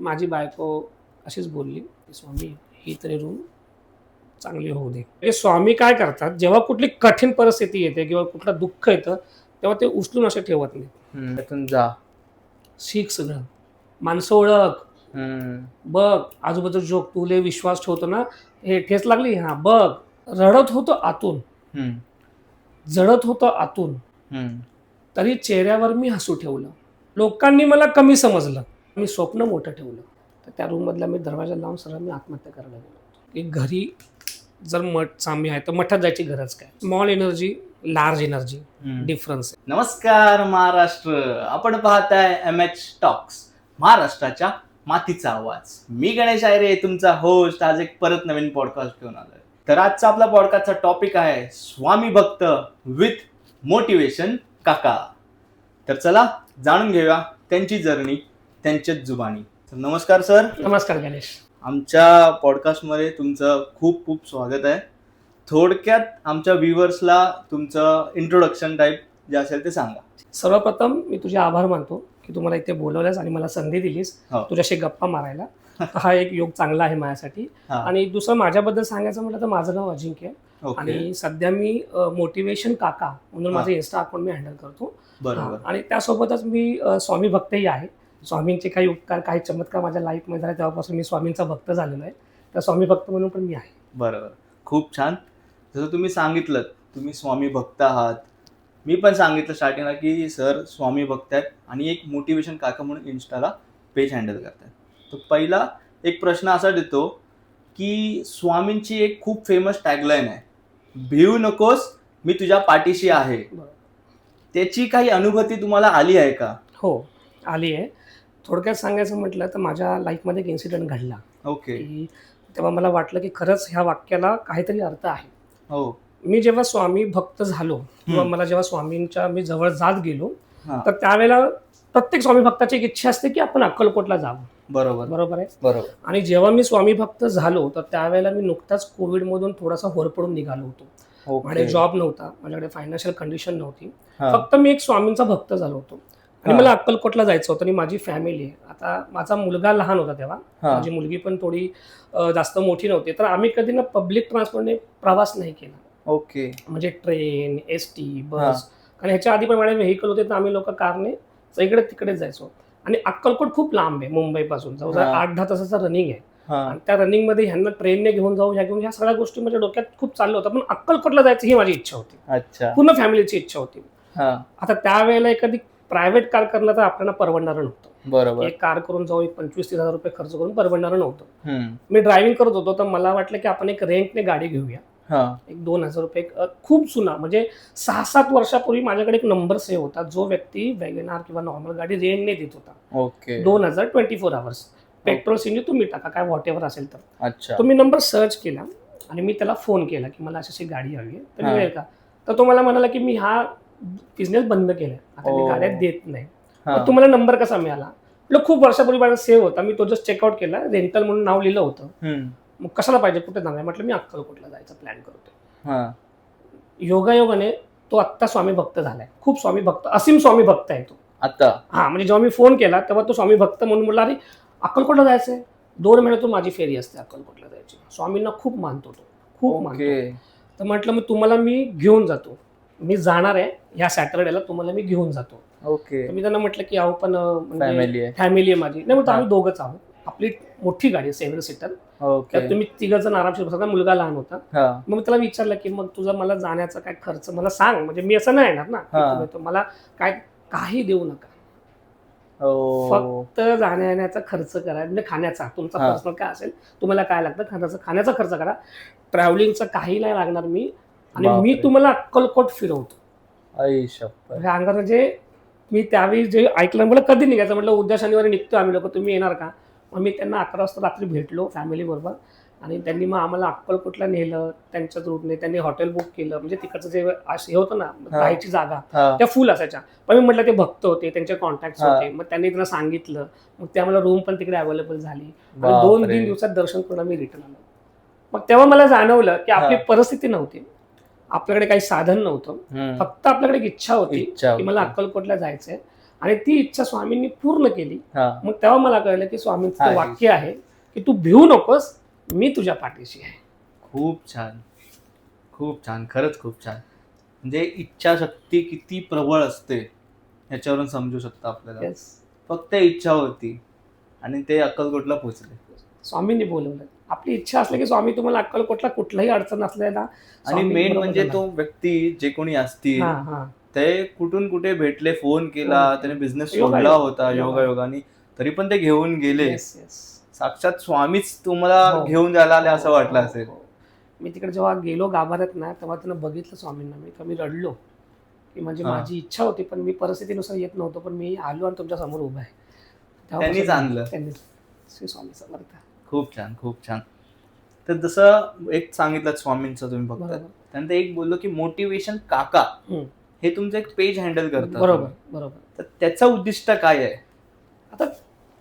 माझी बायको अशीच बोलली की स्वामी ही तरी रूम चांगली होऊ दे. म्हणजे स्वामी काय करतात, जेव्हा कुठली कठीण परिस्थिती येते किंवा कुठलं दुःख येतं तेव्हा ते उचलून असे ठेवत नाही. त्यातून जा. शिक सगळं, माणसं ओळख, हम्म. बघ आजूबाजूचा जोक, तुले विश्वास ठेवतो ना, हे ठेच लागली हा बघ. रडत होतो आतून, हम्म. जळत होतं आतून, हम्म. तरी चेहऱ्यावर मी हसू ठेवलं. लोकांनी मला कमी समजलं, मी स्वप्न मोठं ठेवलं. तर त्या रूममधला मी दरवाजा लावून सरळ मी आत्महत्या करायला गेलो की घरी जर मठ स्वामी आहे तर मठात जायची गरज काय. Small energy, large energy difference आहे. नमस्कार महाराष्ट्र, आपण पाहताय MH टॉक्स, महाराष्ट्राच्या मातीचा आवाज. मी गणेश आयरे, तुमचा होस्ट. आज एक परत नवीन पॉडकास्ट घेऊन आलोय. तर आजचा आपला पॉडकास्टचा टॉपिक आहे स्वामी भक्त विथ मोटिवेशन काका. तर चला जाणून घेऊया त्यांची जर्नी त्यांच्याच जुबानी. नमस्कार सर. नमस्कार गणेश. आमच्या पॉडकास्टमध्ये तुमचं खूप खूप स्वागत आहे. थोडक्यात आमच्या व्ह्युअर्सला तुमचं इंट्रोडक्शन टाईप जे असेल ते सांगा. सर्वप्रथम मी तुझे आभार मानतो की तुम्हाला इथे बोलवलंस आणि मला संधी दिलीस तुझ्याशी गप्पा मारायला. हा एक योग चांगला आहे माझ्यासाठी. आणि दुसरं माझ्याबद्दल सांगायचं म्हटलं तर माझं नाव अजिंक्य आणि सध्या मी मोटिवेशन काका म्हणून माझं इन्स्टा अकाउंट मी हँडल करतो. आणि त्यासोबतच मी स्वामी भक्तही आहे. स्वामींचे काही उपकार, काही चमत्कार माझ्या लाईफमध्ये झाले तेव्हापासून मी स्वामींचा भक्त झालेलो आहे. तर स्वामी भक्त म्हणून पण मी आहे. बरोबर, खूप छान. जसं तुम्ही सांगितलं तुम्ही स्वामी भक्त आहात, मी पण सांगितलं स्टार्टिंगला की सर स्वामी भक्त आहेत आणि एक मोटिवेशन काका म्हणून इन्स्टाला पेज हँडल करतात. तर पहिला एक प्रश्न असा देतो की स्वामींची एक खूप फेमस टॅगलाईन आहे, भिवू नकोस मी तुझ्या पाठीशी आहे. त्याची काही अनुभूती तुम्हाला आली आहे का? हो, आली आहे. थोडक्यात सांगायचं म्हटलं तर माझ्या लाईफमध्ये एक इन्सिडेंट घडला. की तेव्हा मला वाटलं की खरंच ह्या वाक्याला काहीतरी अर्थ आहे. मी जेव्हा स्वामी भक्त झालो किंवा मला जेव्हा स्वामींच्या मी जवळ जात गेलो तर त्यावेळेला प्रत्येक स्वामी भक्ताची एक इच्छा असते की आपण अक्कलकोटला जावं. बरोबर आहे. बरोबर. आणि जेव्हा मी स्वामी भक्त झालो तर त्यावेळेला मी नुकताच कोविडमधून थोडासा होरपळून निघालो होतो. माझ्याकडे जॉब नव्हता, माझ्याकडे फायनान्शियल कंडिशन नव्हती. फक्त मी एक स्वामींचा भक्त झालो होतो आणि मला अक्कलकोटला जायचं होतं. आणि माझी फॅमिली, आता माझा मुलगा लहान होता तेव्हा, माझी मुलगी पण थोडी जास्त मोठी नव्हती, तर आम्ही कधी ना पब्लिक ट्रान्सपोर्टने प्रवास नाही केला. म्हणजे ट्रेन, ST, बस. कारण ह्याच्या आधी पण माझे व्हेकल होते तर आम्ही लोक कारने इकडे तिकडे जायचो. आणि अक्कलकोट खूप लांब आहे मुंबईपासून, जवळजवळ 8-10 तासाचं रनिंग आहे. आणि त्या रनिंगमध्ये ह्यांना ट्रेनने घेऊन जाऊ, ह्या सगळ्या गोष्टी माझ्या डोक्यात खूप चाललं होतं. पण अक्कलकोटला जायचं ही माझी इच्छा होती, पूर्ण फॅमिलीची इच्छा होती. आता त्यावेळेला एखादी प्रायव्हेट कार करणं तर आपल्याला परवडणार नव्हतं. बरोबर. एक कार करून जाऊ, 25-30 हजार रुपये खर्च करून परवडणार नव्हतं. मी ड्रायव्हिंग करत होतो तर मला वाटलं की आपण एक रेंटने गाडी घेऊया. एक 2,000 रुपये, खूप जुना, म्हणजे 6-7 वर्षापूर्वी माझ्याकडे एक नंबर सेव्ह होता, जो व्यक्ती वॅगनार किंवा नॉर्मल गाडी रेंटने देत होता. 2000 24 आवर्स, पेट्रोल सीएनजी तुम्ही टाका, काय व्हॉट एव्हर असेल तर. तो मी नंबर सर्च केला आणि मी त्याला फोन केला की मला अशी गाडी हवी आहे, तर मिळेल का. तर तो मला म्हणाला की मी हा बिझनेस बंद केलाय, आता मी गाड्या देत नाही. तुम्हाला नंबर कसा मिळाला? खूप वर्षापूर्वी माझा सेव्ह होता, मी तो जस्ट चेकआउट केला, रेंटल म्हणून नाव लिहिलं होतं. मग कशाला पाहिजे, कुठे जाणार? म्हटलं मी अक्कलकोटला जायचा प्लॅन करतोय. योगायोगाने तो आत्ता स्वामी भक्त झालाय, खूप स्वामी भक्त, असीम स्वामी भक्त आहे तो आता. म्हणजे जेव्हा मी फोन केला तेव्हा तो स्वामी भक्त म्हणून बोलला, अरे अक्कलकोटला जायचंय, 2 महिन्यातून माझी फेरी असते अक्कलकोटला जायची. स्वामींना खूप मानतो तो, खूप मानतो. तर म्हटलं मी तुम्हाला मी घेऊन जातो, मी जाणार आहे ह्या सॅटरडेला, तुम्हाला मी घेऊन जातो. तर मी त्यांना म्हटलं की अहो पण फॅमिली आहे माझी. नाही, मग आम्ही दोघंच आहोत, आपली मोठी गाडी आहे 7 सीटर, त्यात तुम्ही 3 जण आरामशीर बसता. मुलगा लहान होता. मग त्याला विचारलं की मग तुझा मला जाण्याचा काय खर्च मला सांग, म्हणजे मी असं नाही येणार ना, मला काय काही देऊ नका, फक्त जाण्या येण्याचा खर्च करा, म्हणजे खाण्याचा तुमचा पर्सनल काय असेल, तुम्हाला काय लागतं खाण्याचा खर्च करा, ट्रॅव्हलिंगचा काही नाही लागणार मी, आणि मी तुम्हाला अक्कलकोट फिरवतो. अंगावर म्हणजे मी त्यावेळी जे ऐकलं, मला कधी निघायचं, म्हटलं उद्या शनिवारी निघतो आम्ही लोक, तुम्ही येणार का? मग मी त्यांना 11 वाजता रात्री भेटलो फॅमिली बरोबर, आणि त्यांनी मग आम्हाला अक्कलकोटला नेलं त्यांच्याच रूटने. त्यांनी हॉटेल बुक केलं, म्हणजे तिकडचं जे हे होतं ना राहायची जागा त्या फुल असायच्या. पण मी म्हटलं ते भक्त होते, त्यांचे कॉन्टॅक्ट होते, मग त्यांनी त्यांना सांगितलं, मग ते आम्हाला रूम पण तिकडे अवेलेबल झाली. आणि 2-3 दिवसात दर्शन करून मी रिटर्न आलो. मग तेव्हा मला जाणवलं की आपली परिस्थिती नव्हती, आपल्याकडे काही साधन नव्हतं, फक्त आपल्याकडे एक इच्छा होती की मला अक्कलकोटला जायचंय. आणि ती इच्छा स्वामींनी पूर्ण केली. हा. मग तेव्हा मला कळलं की स्वामींचं आहे. वाक्य आहे की तू भिवू नकोस, मी तुझ्या पाठीशी आहे. खूप छान, खूप छान, खरंच खूप छान. म्हणजे इच्छाशक्ती किती प्रबळ असते ह्याच्यावरून समजू शकतं आपल्याला. Yes. फक्त इच्छा होती आणि ते अक्कलकोटला पोहोचले. स्वामींनी बोलवलं. आपली इच्छा असली की स्वामी तुम्हाला अक्कलकोटला कुठलाही अडचण असलेला आणि मेन म्हणजे तो व्यक्ती जे कोणी असतील ते कुठून कुठे भेटले, फोन केला, त्याने बिझनेस सोडला होता योगायोगाने, तरी पण ते घेऊन गेले. साक्षात स्वामीच तुम्हाला घेऊन जायला आले असं वाटलं असेल. मी तिकडे जेव्हा गेलो गाभाऱ्यात ना, तेव्हा त्यांना बघितलं स्वामींना, मी रडलो की म्हणजे माझी इच्छा होती पण मी परिस्थितीनुसार येत नव्हतो, पण मी आलो आणि तुमच्या समोर उभा आहे. त्यांनीच आणलं. श्री स्वामी समर्थ. खूप छान, खूप छान. तर जसं एक सांगितलं स्वामींचं तुम्ही फक्त, त्यानंतर एक बोललो की मोटिवेशन काका हे तुमचं एक पेज हँडल करतात. बरोबर. तर त्याचं उद्दिष्ट काय आहे? आता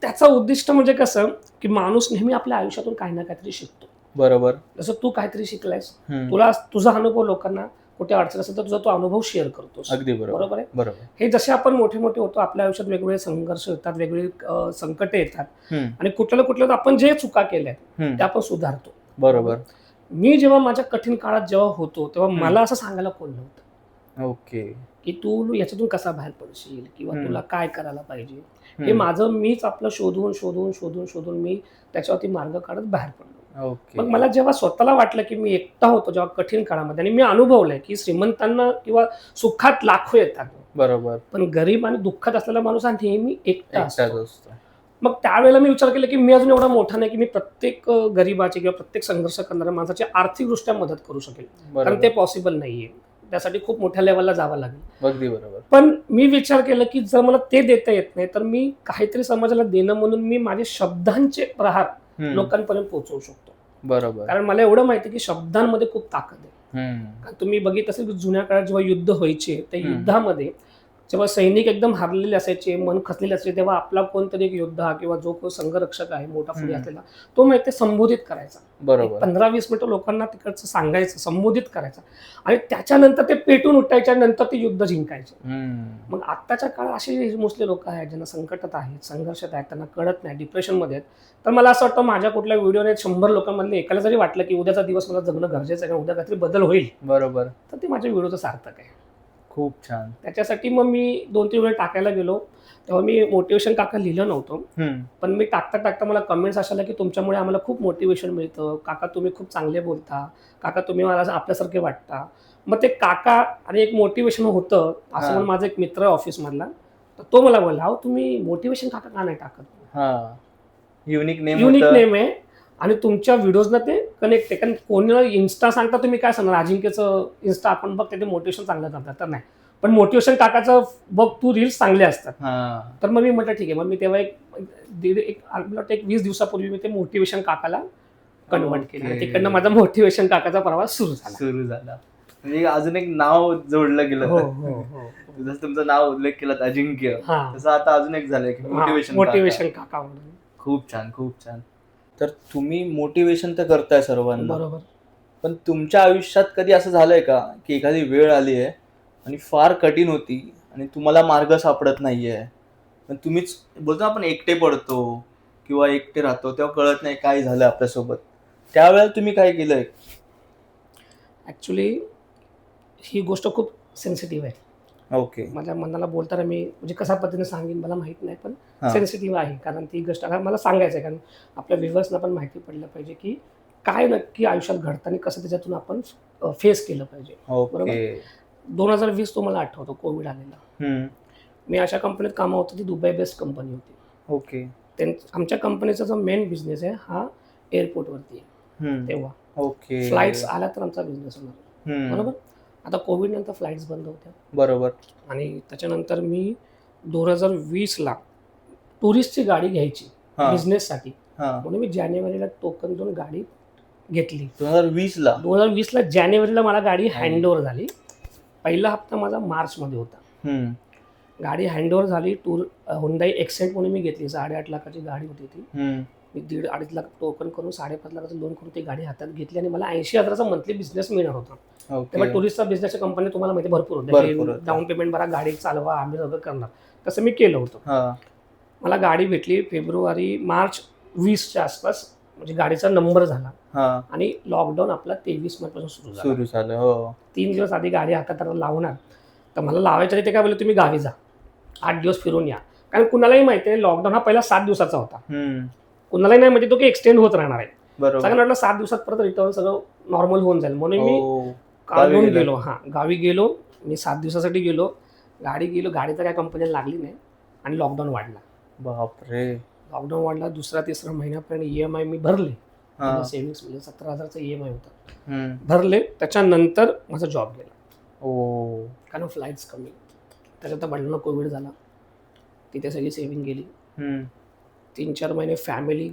त्याचं उद्दिष्ट म्हणजे कसं की माणूस नेहमी आपल्या आयुष्यातून काही ना काहीतरी शिकतो. बरोबर. जसं तू काहीतरी शिकलायस, तुला तुझा अनुभव लोकांना कुठे अडचण असेल तर तुझा तो अनुभव शेअर करतोस. अगदी बरोबर आहे. बरोबर. हे जसे आपण मोठे मोठे होतो, आपल्या आयुष्यात वेगवेगळे संघर्ष येतात, वेगवेगळे संकट येतात आणि कुठल्या आपण जे चुका केल्या त्या आपण सुधारतो. बरोबर. मी जेव्हा माझ्या कठीण काळात जेव्हा होतो तेव्हा मला असं सांगायला कोण नव्हतं. ओके. की तू याच्यातून कसा बाहेर पडशील किंवा तुला काय करायला पाहिजे, हे माझं मीच आपलं शोधून मी त्याच्यावरती मार्ग काढत बाहेर पडलो. मग मला जेव्हा स्वतःला वाटलं की मी एकटा होतो जेव्हा कठीण काळामध्ये, आणि मी अनुभवलंय की श्रीमंतांना किंवा सुखात लाखो येतात, बरोबर, पण गरीब आणि दुःखात असलेला माणूस हा नेहमी एकटा असतो. मग त्यावेळेला मी विचार केला की मी अजून एवढा मोठा नाही की मी प्रत्येक गरीबाची किंवा प्रत्येक संघर्ष करणाऱ्या माणसाची आर्थिकदृष्ट्या मदत करू शकेल, कारण ते पॉसिबल नाहीये. त्यासाठी खूप मोठ्या लेवलला जावं लागेल. अगदी बरोबर. पण मी विचार केला की जर मला ते देता येत नाही तर मी काहीतरी समाजाला देणं म्हणून मी माझे शब्दांचे प्रहार लोकांपर्यंत पोहोचवू शकतो. बरोबर. कारण मला एवढं माहिती की शब्दांमध्ये खूप ताकद आहे. तुम्ही बघित असेल की जुन्या काळात जेव्हा युद्ध व्हायचे त्या युद्धामध्ये जेव्हा सैनिक एकदम हारलेले असायचे, मन खचलेले असायचे, तेव्हा आपला कोणतरी एक योद्धा किंवा जो कोण संघरक्षक आहे मोठा पुढे असलेला तो माहिती संबोधित करायचा. बरोबर. 15-20 मिनिटं लोकांना तिकडचं सांगायचं, संबोधित करायचं आणि त्याच्यानंतर ते पेटून उठायच्या नंतर ते युद्ध जिंकायचे. मग आत्ताच्या काळात असे मुस्लिम लोक आहेत ज्यांना संकटात आहेत, संघर्षात आहेत, त्यांना कळत नाही, डिप्रेशनमध्ये आहेत. तर मला असं वाटतं माझ्या कुठल्या व्हिडिओने 100 लोकांमधले एकाला जरी वाटलं की उद्याचा दिवस मला जगणं गरजेचं आहे कारण उद्या काहीतरी बदल होईल, बरोबर, तर ते माझ्या व्हिडिओचं सार्थक आहे. खूप छान. त्याच्यासाठी मग मी 2-3 वेळा टाकायला गेलो तेव्हा मी मोटिवेशन काका लिहिलं नव्हतं, पण मी टाकता मला कमेंट्स असायला की तुमच्यामुळे आम्हाला खूप मोटिवेशन मिळतं, काका तुम्ही खूप चांगले बोलता, काका तुम्ही मला आपल्यासारखे वाटता. मग ते काका आणि एक मोटिवेशन होतं असं म्हणून माझा एक मित्र आहे ऑफिसमधला, तर तो मला बोलला अहो तुम्ही मोटिवेशन काका का नाही टाकत. युनिक नेम आहे आणि तुमच्या व्हिडिओजना ते कनेक्ट आहे. कारण कोणी इन्स्टा सांगता तुम्ही काय सांगणार, अजिंक्यचं इन्स्टा आपण बघ ते मोटिवेशन चांगलं करतात, तर नाही, पण मोटिवेशन काकाचं बघ तू रील्स चांगले असतात. तर मग मी म्हटलं ठीक आहे. मग मी तेव्हा एक 20 दिवसापूर्वी मी ते मोटिवेशन काकाला कन्वर्ट केलं. तिकडनं माझा मोटिवेशन काकाचा प्रवास सुरू झाला. म्हणजे अजून एक नाव जोडलं गेलं. जसं तुमचं नाव उल्लेख केला अजिंक्य, तसं आता अजून एक झालंय की मोटिवेशन काका म्हणून. खूप छान, खूप छान. तर तुम्ही मोटिवेशन तर करताय सर्वांना, बरोबर, पण तुमच्या आयुष्यात कधी असं झालंय का की एखादी वेळ आली आहे आणि फार कठीण होती आणि तुम्हाला मार्ग सापडत नाहीये, पण तुम्हीच बोलतो आपण एकटे पडतो किंवा एकटे राहतो तेव्हा कळत नाही काय झालं आपल्यासोबत, त्यावेळेला तुम्ही काय केलंय? ऍक्च्युली ही गोष्ट खूप सेन्सिटिव्ह आहे. ओके. माझ्या मनाला बोलताना मी म्हणजे कशा पद्धतीने सांगेन मला माहित नाही, पण सेन्सिटिव्ह आहे कारण ती गोष्ट मला सांगायचं आहे, कारण आपल्या व्ह्युअर्सना पण माहिती पडलं पाहिजे की काय नक्की आयुष्यात घडतं आणि कसं त्याच्यातून आपण फेस केलं पाहिजे. बरोबर. 2020 तुम्हाला आठवतो कोविड आलेला. मी अशा कंपनीत कामा होतो ती दुबई बेस्ड कंपनी होती. ओके. आमच्या कंपनीचा जो मेन बिझनेस आहे हा एअरपोर्टवरती आहे. तेव्हा ओके फ्लाईट्स आल्या तर आमचा बिझनेस होणार. बरोबर. आता कोविड नंतर फ्लाईट्स बंद होत्या, बरोबर, आणि त्याच्यानंतर मी 2020ला टुरिस्टची गाडी घ्यायची बिझनेससाठी, म्हणून मी जानेवारीला टोकन देऊन गाडी घेतली. 2020ला जानेवारीला मला गाडी हँडओव्हर झाली. पहिला हप्ता माझा मार्चमध्ये होता. गाडी हँडओव्हर झाली. हुंडाई एक्सेंट म्हणून मी घेतली, 8.5 लाखाची गाडी होती ती. मी 1.5-2.5 लाख टोकन करून 5.5 लाखाचं लोन करून ती गाडी हातात घेतली आणि मला 80,000चा मंथली बिझनेस मिळणार होता. तेव्हा टुरिस्टचा बिझनेसच्या कंपनी तुम्हाला माहिती भरपूर होत्या, डाऊन पेमेंट भरा, गाडी चालवा, आम्ही सगळं करणार. तसं मी केलं होतं. हा मला गाडी भेटली मार्च 20च्या आसपास, म्हणजे गाडीचा नंबर झाला हा आणि लॉकडाऊन आपला 23 मार्चपासून सुरू झाला. सुरू झालं. हो 3 दिवस आधी गाडी हातात लावणार, तर मला लावायच्या आधी ते काय बोलले, तुम्ही गावी जा, 8 दिवस फिरून या. कारण कुणालाही माहिती आहे लॉकडाऊन हा पहिला 7 दिवसाचा होता. कुणालाही नाही म्हणजे तो की एक्सटेंड होत राहणार आहे. बरोबर. सगळ्यांना वाटलं 7 दिवसात परत रिटर्न सगळं नॉर्मल होऊन जाईल, म्हणून मी हो, काढून गेलो. गावी गेलो मी, 7 दिवसासाठी गेलो. गाडी तर काय कंपनीला लागली नाही आणि लॉकडाऊन वाढला. बापरे. लॉकडाऊन वाढला, दुसरा तिसरा महिन्यापर्यंत EMI मी भरले. सेव्हिंग्स म्हणजे 17,000चा EMI होता, भरले. त्याच्यानंतर माझा जॉब गेला. कारण फ्लाईट्स कमी, त्याच्यात वडिलांना कोविड झाला, तिथे सगळी सेव्हिंग गेली. 3-4 महिने फॅमिली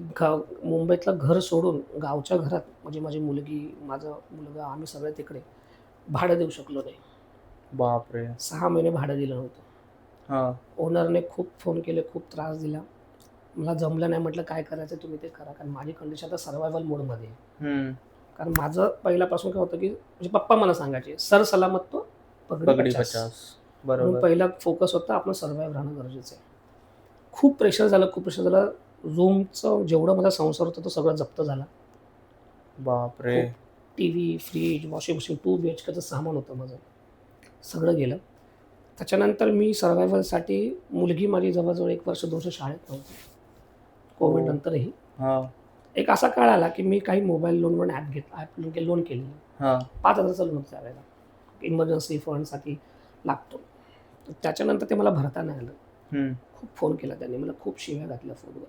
मुंबईतलं घर सोडून गावच्या घरात, म्हणजे माझी मुलगी, माझा मुलगा, आम्ही सगळे तिकडे, भाडं देऊ शकलो नाही. बापरे. 6 महिने भाडं दिलं नव्हतं. ओनरने खूप फोन केले, खूप त्रास दिला. मला जमलं नाही, म्हटलं काय करायचं तुम्ही ते करा, कारण माझी कंडिशन आता सर्वायवल मोडमध्ये आहे. कारण माझं पहिल्यापासून काय होतं की म्हणजे पप्पा मला सांगायचे, सर सलामत तो पगडी पचास. म्हणून पहिला फोकस होता आपलं सर्वाईव्ह राहणं गरजेचं आहे. खूप प्रेशर झालं. रूमचं जेवढं माझा संसार होता तो सगळं जप्त झाला. बापरे. TV, फ्रीज, वॉशिंग मशीन, 2 BHKचं सामान होतं माझं, सगळं गेलं. त्याच्यानंतर मी सर्वायवलसाठी, मुलगी माझी जवळजवळ 1 वर्ष 2 वर्ष शाळेत नव्हती कोविड नंतरही. एक असा काळ आला की मी काही मोबाईल लोनवर लोन केलेलं, 5,000चं लोन होतं त्यावेळेला, इमर्जन्सी फंडसाठी लागतो. त्याच्यानंतर ते मला भरता नाही आलं. खूप फोन केला त्यांनी, मला खूप शिव्या घातल्या फोनवर,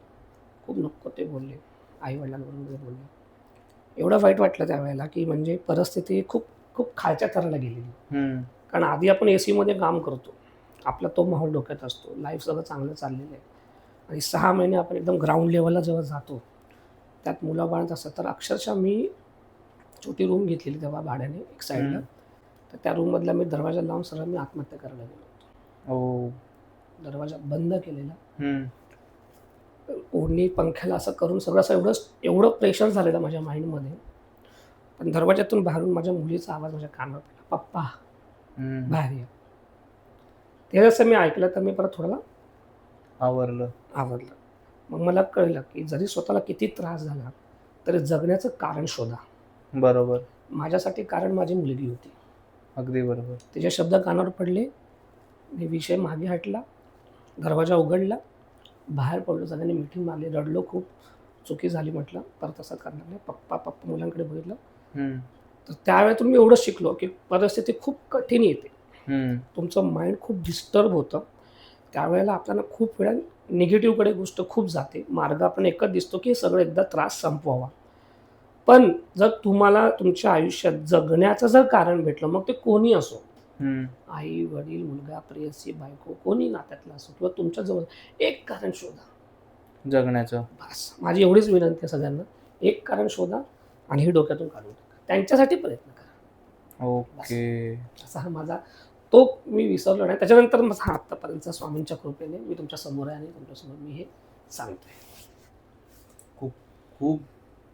खूप नको ते बोलले, आईवडिलांवरून बोलले. एवढं वाईट वाटलं त्यावेळेला की म्हणजे परिस्थिती खूप खूप खालच्या थराला गेलेली. कारण आधी आपण AC मध्ये काम करतो, आपला तो माहोल डोक्यात असतो, लाईफ सगळं चांगलं चाललेलं आहे, आणि 6 महिने आपण एकदम ग्राउंड लेवलला जेव्हा जातो, त्यात मुलाबाळांत असतं. तर अक्षरशः मी छोटी रूम घेतलेली तेव्हा भाड्याने एक साईडला, तर त्या रूममधला मी दरवाजा लावून सरळ मी आत्महत्या करायला गेलो. दरवाजा बंद केलेला, ओढणी पंख्याला असं करून सगळं असं एवढं प्रेशर झालेलं माझ्या माइंडमध्ये. पण दरवाज्यातून बाहेरून माझ्या मुलीचा आवाज माझ्या कानावर पडला, पप्पा बाहेर या. ते जसं मी ऐकलं तर मी परत थोडं आवरलं. मग मला कळलं की जरी स्वतःला किती त्रास झाला तरी जगण्याचं कारण शोधा. बरोबर. माझ्यासाठी कारण माझी मुलगी होती. अगदी बरोबर. तिचे शब्द कानावर पडले, मी विषय मागे हटला, दरवाजा उघडला, बाहेर पडलो, सगळ्यांनी मिठीन मारली, रडलो खूप, चुकी झाली म्हटलं, परत असं करणार नाही. पप्पा मुलांकडे बघितलं. तर त्यावेळेतून मी एवढं शिकलो की परिस्थिती खूप कठीण येते, तुमचं माइंड खूप डिस्टर्ब होतं, त्यावेळेला आपल्याला खूप वेळा निगेटिव्हकडे गोष्ट खूप जाते. मार्ग आपण एकच दिसतो की सगळं एकदा त्रास संपवावा. पण जर तुम्हाला तुमच्या आयुष्यात जगण्याचं जर कारण भेटलं, मग ते कोणी असो, आई वडील, मुलगा, प्रेयसी, बायको, कोणी नात्यातलं असो, किंवा तुमच्या जवळ, एक कारण शोधा जगण्याचं. बस माझी एवढीच विनंती आहे सगळ्यांना, एक कारण शोधा आणि हे डोक्यातून काढून टाका, त्यांच्यासाठी प्रयत्न करा. ओके. असा हा माझा, तो मी विसरलो नाही. त्याच्यानंतर माझा आत्तापर्यंत स्वामींच्या कृपेने मी तुमच्या समोर आहे आणि तुमच्यासमोर मी हे सांगतोय. खूप खूप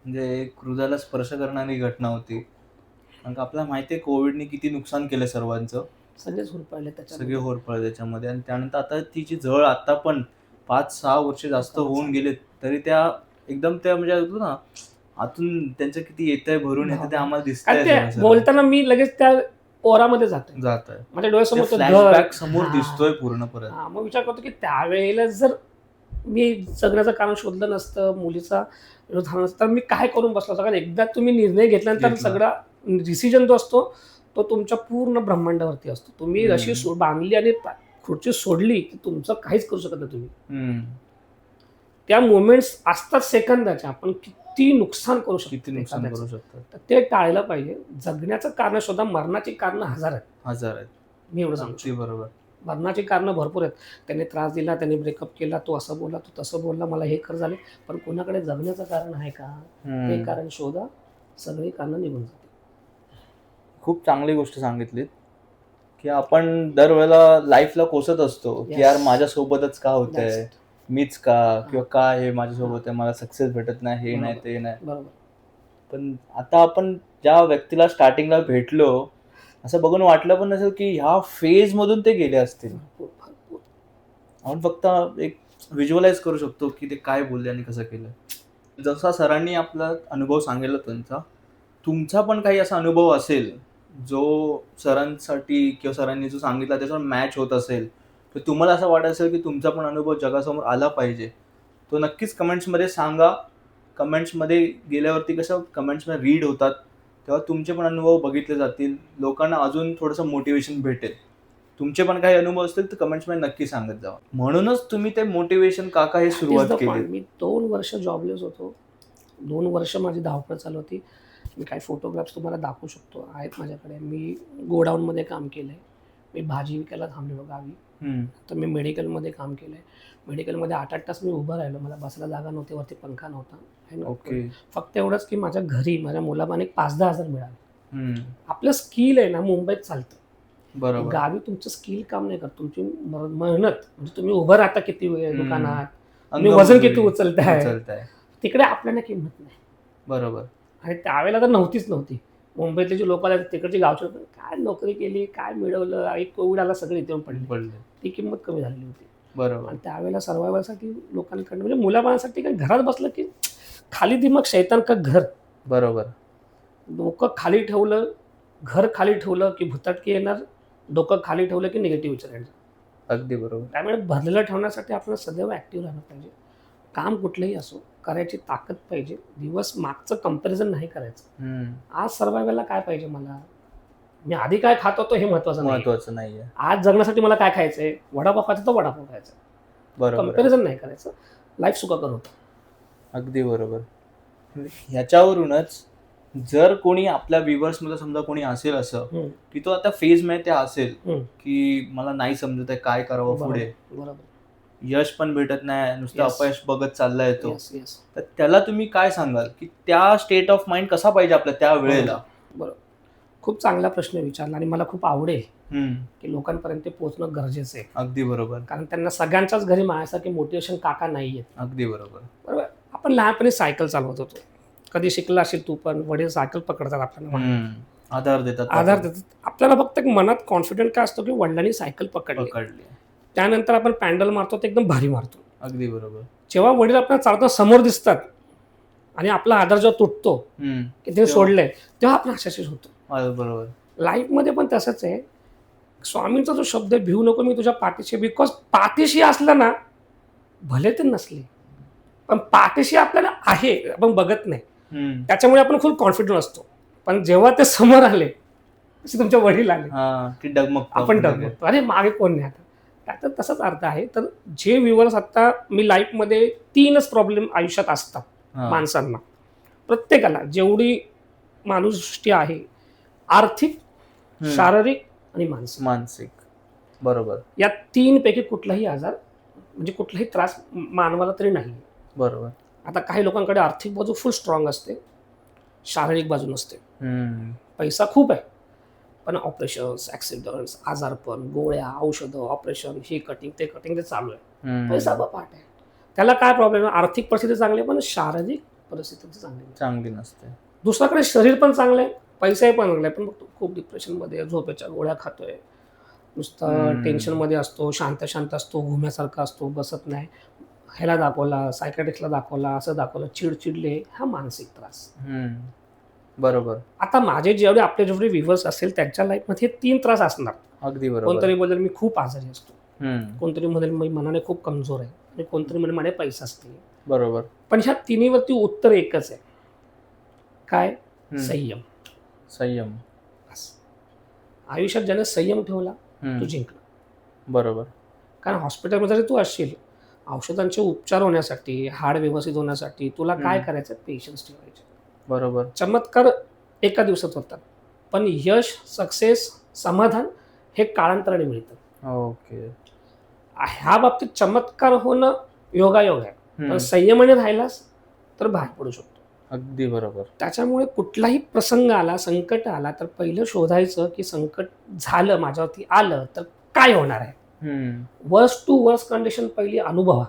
म्हणजे एक हृदयाला स्पर्श करणारी घटना होती. कारण का आपल्याला माहिती आहे कोविडने किती नुकसान केलं सर्वांचं, सगळे होरपळले त्याच्यामध्ये. आणि त्यानंतर आता तिची झळ आता पण 5-6 वर्ष जास्त होऊन गेले तरी त्या एकदम त्या म्हणजे होतो ना, आतून त्यांचं किती येतंय भरून येतं ते आम्हाला दिसतंय. बोलताना मी लगेच त्या ओरामध्ये जातोय, माझ्या डोळ्यासमोर फ्लॅशबॅक समोर दिसतोय पूर्ण परत. मग विचार करतो की त्यावेळेला जर मी जगण्याचं कारण शोधलं नसतं, मुलीचा विरोध झाला नसता, तर मी काय करून बसलो असतो. कारण एकदा तुम्ही निर्णय घेतल्यानंतर सगळा डिसिजन जो असतो तो तुमच्या पूर्ण ब्रह्मांडावरती असतो. तुम्ही रशी बांधली आणि खुर्ची सोडली की तुमचं काहीच करू शकत नाही तुम्ही. त्या मोमेंट्स असतात सेकंदाच्या, आपण किती नुकसान करू शकतो, तर ते टाळलं पाहिजे. जगण्याचं कारण शोधा, मरणाची कारणं हजार आहेत. मी एवढं सांगतो. बरोबर. मरणाची कारणं भरपूर आहेत. त्याने त्रास दिला, त्याने ब्रेकअप केला, तो असं बोलला, तो तसं बोलला, मला हे कर झाले, पण कोणाकडे जगण्याचं कारण आहे का? ते कारण शोधा, सगळी कारणं निघून जातील. खूप चांगली गोष्ट सांगितलीत की आपण दरवेळेला लाईफला कोसत असतो की यार माझ्यासोबतच का होतंय, मीच का, किंवा काय हे माझ्यासोबत आहे, मला सक्सेस भेटत नाही, हे नाही ते नाही. पण आता आपण ज्या व्यक्तीला स्टार्टिंगला भेटलो, असं बघून वाटलं पण नसेल की ह्या फेज मधून ते गेले असतील. आपण फक्त एक व्हिज्युअलाइज करू शकतो की ते काय बोलले आणि कसं केलं. जसा सरांनी आपला अनुभव सांगितला त्यांचा, तुमचा पण काही असा अनुभव असेल जो सरांसाठी किंवा सरांनी जो सांगितला त्याच्यावर मॅच होत असेल, तर तुम्हाला असं वाटत असेल की तुमचा पण अनुभव जगासमोर आला पाहिजे, तो नक्कीच कमेंट्समध्ये सांगा. कमेंट्समध्ये गेल्यावरती कसं कमेंट्समध्ये रीड होतात, तेव्हा तुमचे पण अनुभव बघितले जातील, लोकांना अजून थोडंसं मोटिवेशन भेटेल. तुमचे पण काही अनुभव असतील तर कमेंट्समध्ये नक्की सांगत जावा. म्हणूनच तुम्ही ते मोटिवेशन काका हे सुरुवात केली. मी 2 वर्ष जॉबलेस होतो. 2 वर्ष माझी धावपळ चालू होती. मी काही फोटोग्राफ्स तुम्हाला दाखवू शकतो, आहेत माझ्याकडे. मी गोडाऊनमध्ये काम केलं आहे. मी भाजी विकायला थांबलेलो गावी. तर मी मेडिकलमध्ये काम केलं आहे. मेडिकलमध्ये 8-8 तास मी उभं राहिलो. मला बसायला जागा नव्हती, वरती पंखा नव्हता. ओके. फक्त एवढंच की माझ्या घरी माझ्या मुलाबाने 5-10 हजार मिळाले. आपलं स्किल आहे ना मुंबईत चालतं. बरोबर. गावी तुमचं स्किल काम नाही करत, तुमची मेहनत. म्हणजे तुम्ही उभं राहता किती वेळ दुकानात, तुम्ही वजन किती उचलताय, तिकडे आपल्याला किंमत नाही. बरोबर. आणि त्यावेळेला तर नव्हती. मुंबईतले जे लोक आले तिकडचे गावचे लोक, काय नोकरी केली, काय मिळवलं, एक कोविड आला, सगळे इथे पडले. ती किंमत कमी झालेली होती. बरोबर. आणि त्यावेळेला सर्वायवलसाठी लोकांकडनं म्हणजे मुलाबाळांसाठी काय घरात बसलं की खाली दिमाग शैतान का घर. बरोबर. डोकं खाली ठेवलं, घर खाली ठेवलं की भुताटकी येणार, डोकं खाली ठेवलं की निगेटिव्ह विचार येणार. अगदी बरोबर. त्यामुळे भरलेलं ठेवण्यासाठी आपल्याला सदैव ॲक्टिव्ह राहिलं पाहिजे. काम कुठलंही असो, करायची ताकद पाहिजे. दिवस मागचं कंपॅरिझन नाही करायचं. आज सर्वायवलला काय पाहिजे मला, मी आधी काय खात होतो हे महत्वाचं नाहीये. आज जगण्यासाठी मला काय खायचंय, वडापाव खायचं तर वडापाव खायचा. बरोबर. कंपॅरिझन नाही करायचं. लाईफ सुखाकर होतं. अगदी बरोबर. ह्याच्यावरूनच जर कोणी आपल्या व्ह्युअर्समध्ये समजा कोणी असेल असं की तो आता फेज मध्ये असेल की मला नाही समजत आहे काय करावं पुढे, बरोबर, यश पण भेटत नाही, नुसतं Yes. अपयश बघत चाललाय तो, Yes. तर त्याला तुम्ही काय सांगाल की त्या स्टेट ऑफ माइंड कसा पाहिजे आपल्या त्या वेळेला? बरोबर. खूप चांगला प्रश्न विचारला आणि मला खूप आवडेल की लोकांपर्यंत ते पोहोचणं गरजेचं आहे. अगदी बरोबर. कारण त्यांना सगळ्यांच्याच घरी माझ्यासारखे मोटिवेशन काका नाहीयेत. अगदी बरोबर. बरोबर. आपण लहानपणी सायकल चालवत होतो. कधी शिकला असेल तू पण, वडील सायकल पकडतात आपल्याला, आधार देतात. आपल्याला फक्त एक मनात कॉन्फिडंट काय असतो की वडिलांनी सायकल पकडली, त्यानंतर आपण पॅन्डल मारतो ते एकदम भारी मारतो. अगदी बरोबर. जेव्हा वडील आपल्याला चालताना समोर दिसतात आणि आपला आधार जेव्हा तुटतो की ते सोडलंय, तेव्हा आपण आशाशीर होतो. बरोबर. लाईफमध्ये पण तसंच आहे. स्वामींचा जो शब्द आहे, भिवू नको मी तुझ्या पाठीशी, बिकॉज पाठीशी असलं ना, भले ते नसले पण पाठीशी आपल्याला आहे, आपण बघत नाही, त्याच्यामुळे आपण खूप कॉन्फिडंट असतो. पण जेव्हा ते समोर आले, जसे तुमचे वडील आले, आपण डगमगतो, अरे मागे कोण नाही. आता त्याचा तसाच अर्थ आहे. तर जे व्ह्युअर्स आता, मी लाईफमध्ये 3च प्रॉब्लेम आयुष्यात असतात माणसांना, प्रत्येकाला जेवढी माणूसृष्टी आहे, आर्थिक, शारीरिक आणि मानसिक. बरोबर. या 3 पैकी कुठलाही आजार म्हणजे कुठलाही त्रास मानवाला तरी नाही. बरोबर. आता काही लोकांकडे आर्थिक बाजू फुल स्ट्रॉंग असते, शारीरिक बाजू नसते. पैसा खूप आहे पण ऑपरेशन्स, ऍक्सिडेंट्स, आजारपण, गोळ्या, औषधं, ऑपरेशन, हे कटिंग ते कटिंग, ते चालू आहे. पैसा बपाट आहे. त्याला काय प्रॉब्लेम आहे, आर्थिक परिस्थिती चांगली आहे पण शारीरिक परिस्थिती चांगली नसते. दुसऱ्याकडे शरीर पण चांगलं आहे, पैसाही पण चांगला आहे, पण खूप डिप्रेशनमध्ये, झोपेच्या गोळ्या खातोय, नुसतं टेन्शनमध्ये असतो, शांत असतो, घुम्यासारखा असतो, बसत नाही. ह्याला दाखवला, सायकॅट्रिस्टला दाखवला, असं दाखवलं, चिडचिडले, हा मानसिक त्रास. बरोबर. आता माझे जेवढे आपले जेवढे व्ह्युअर्स असेल त्यांच्या लाईफमध्ये 3 त्रास असणार. अगदी बरोबर. कोणतरी बोलेल मी खूप आजारी असतो, कोणतरी म्हणेल मी मनाने खूप कमजोर आहे, आणि कोणतरी म्हणेल माझे पैसा असते. बरोबर. पण ह्या तिन्हीवरती उत्तर एकच आहे, काय? संयम. आयुष्यात ज्याने संयम ठेवला तो जिंकला. बरोबर. कारण हॉस्पिटलमध्ये जरी तू असशील, औषधांचे उपचार होण्यासाठी, हाड व्यवस्थित होण्यासाठी तुला काय करायचं? पेशन्स ठेवायचे. बरोबर. चमत्कार एका दिवसात होतात, पण यश, सक्सेस, समाधान हे काळांतराने मिळतं. ओके. ह्या बाबतीत चमत्कार होणं योगायोग आहे, पण संयमाने राहिलास तर बाहेर पडू शकतो. अगदी बरोबर. त्याच्यामुळे कुठलाही प्रसंग आला, संकट आला, तर पहिलं शोधायचं की संकट झालं, माझ्यावरती आलं तर काय होणार आहे. वर्स्ट टू वर्स्ट कंडिशन पहिली अनुभवा.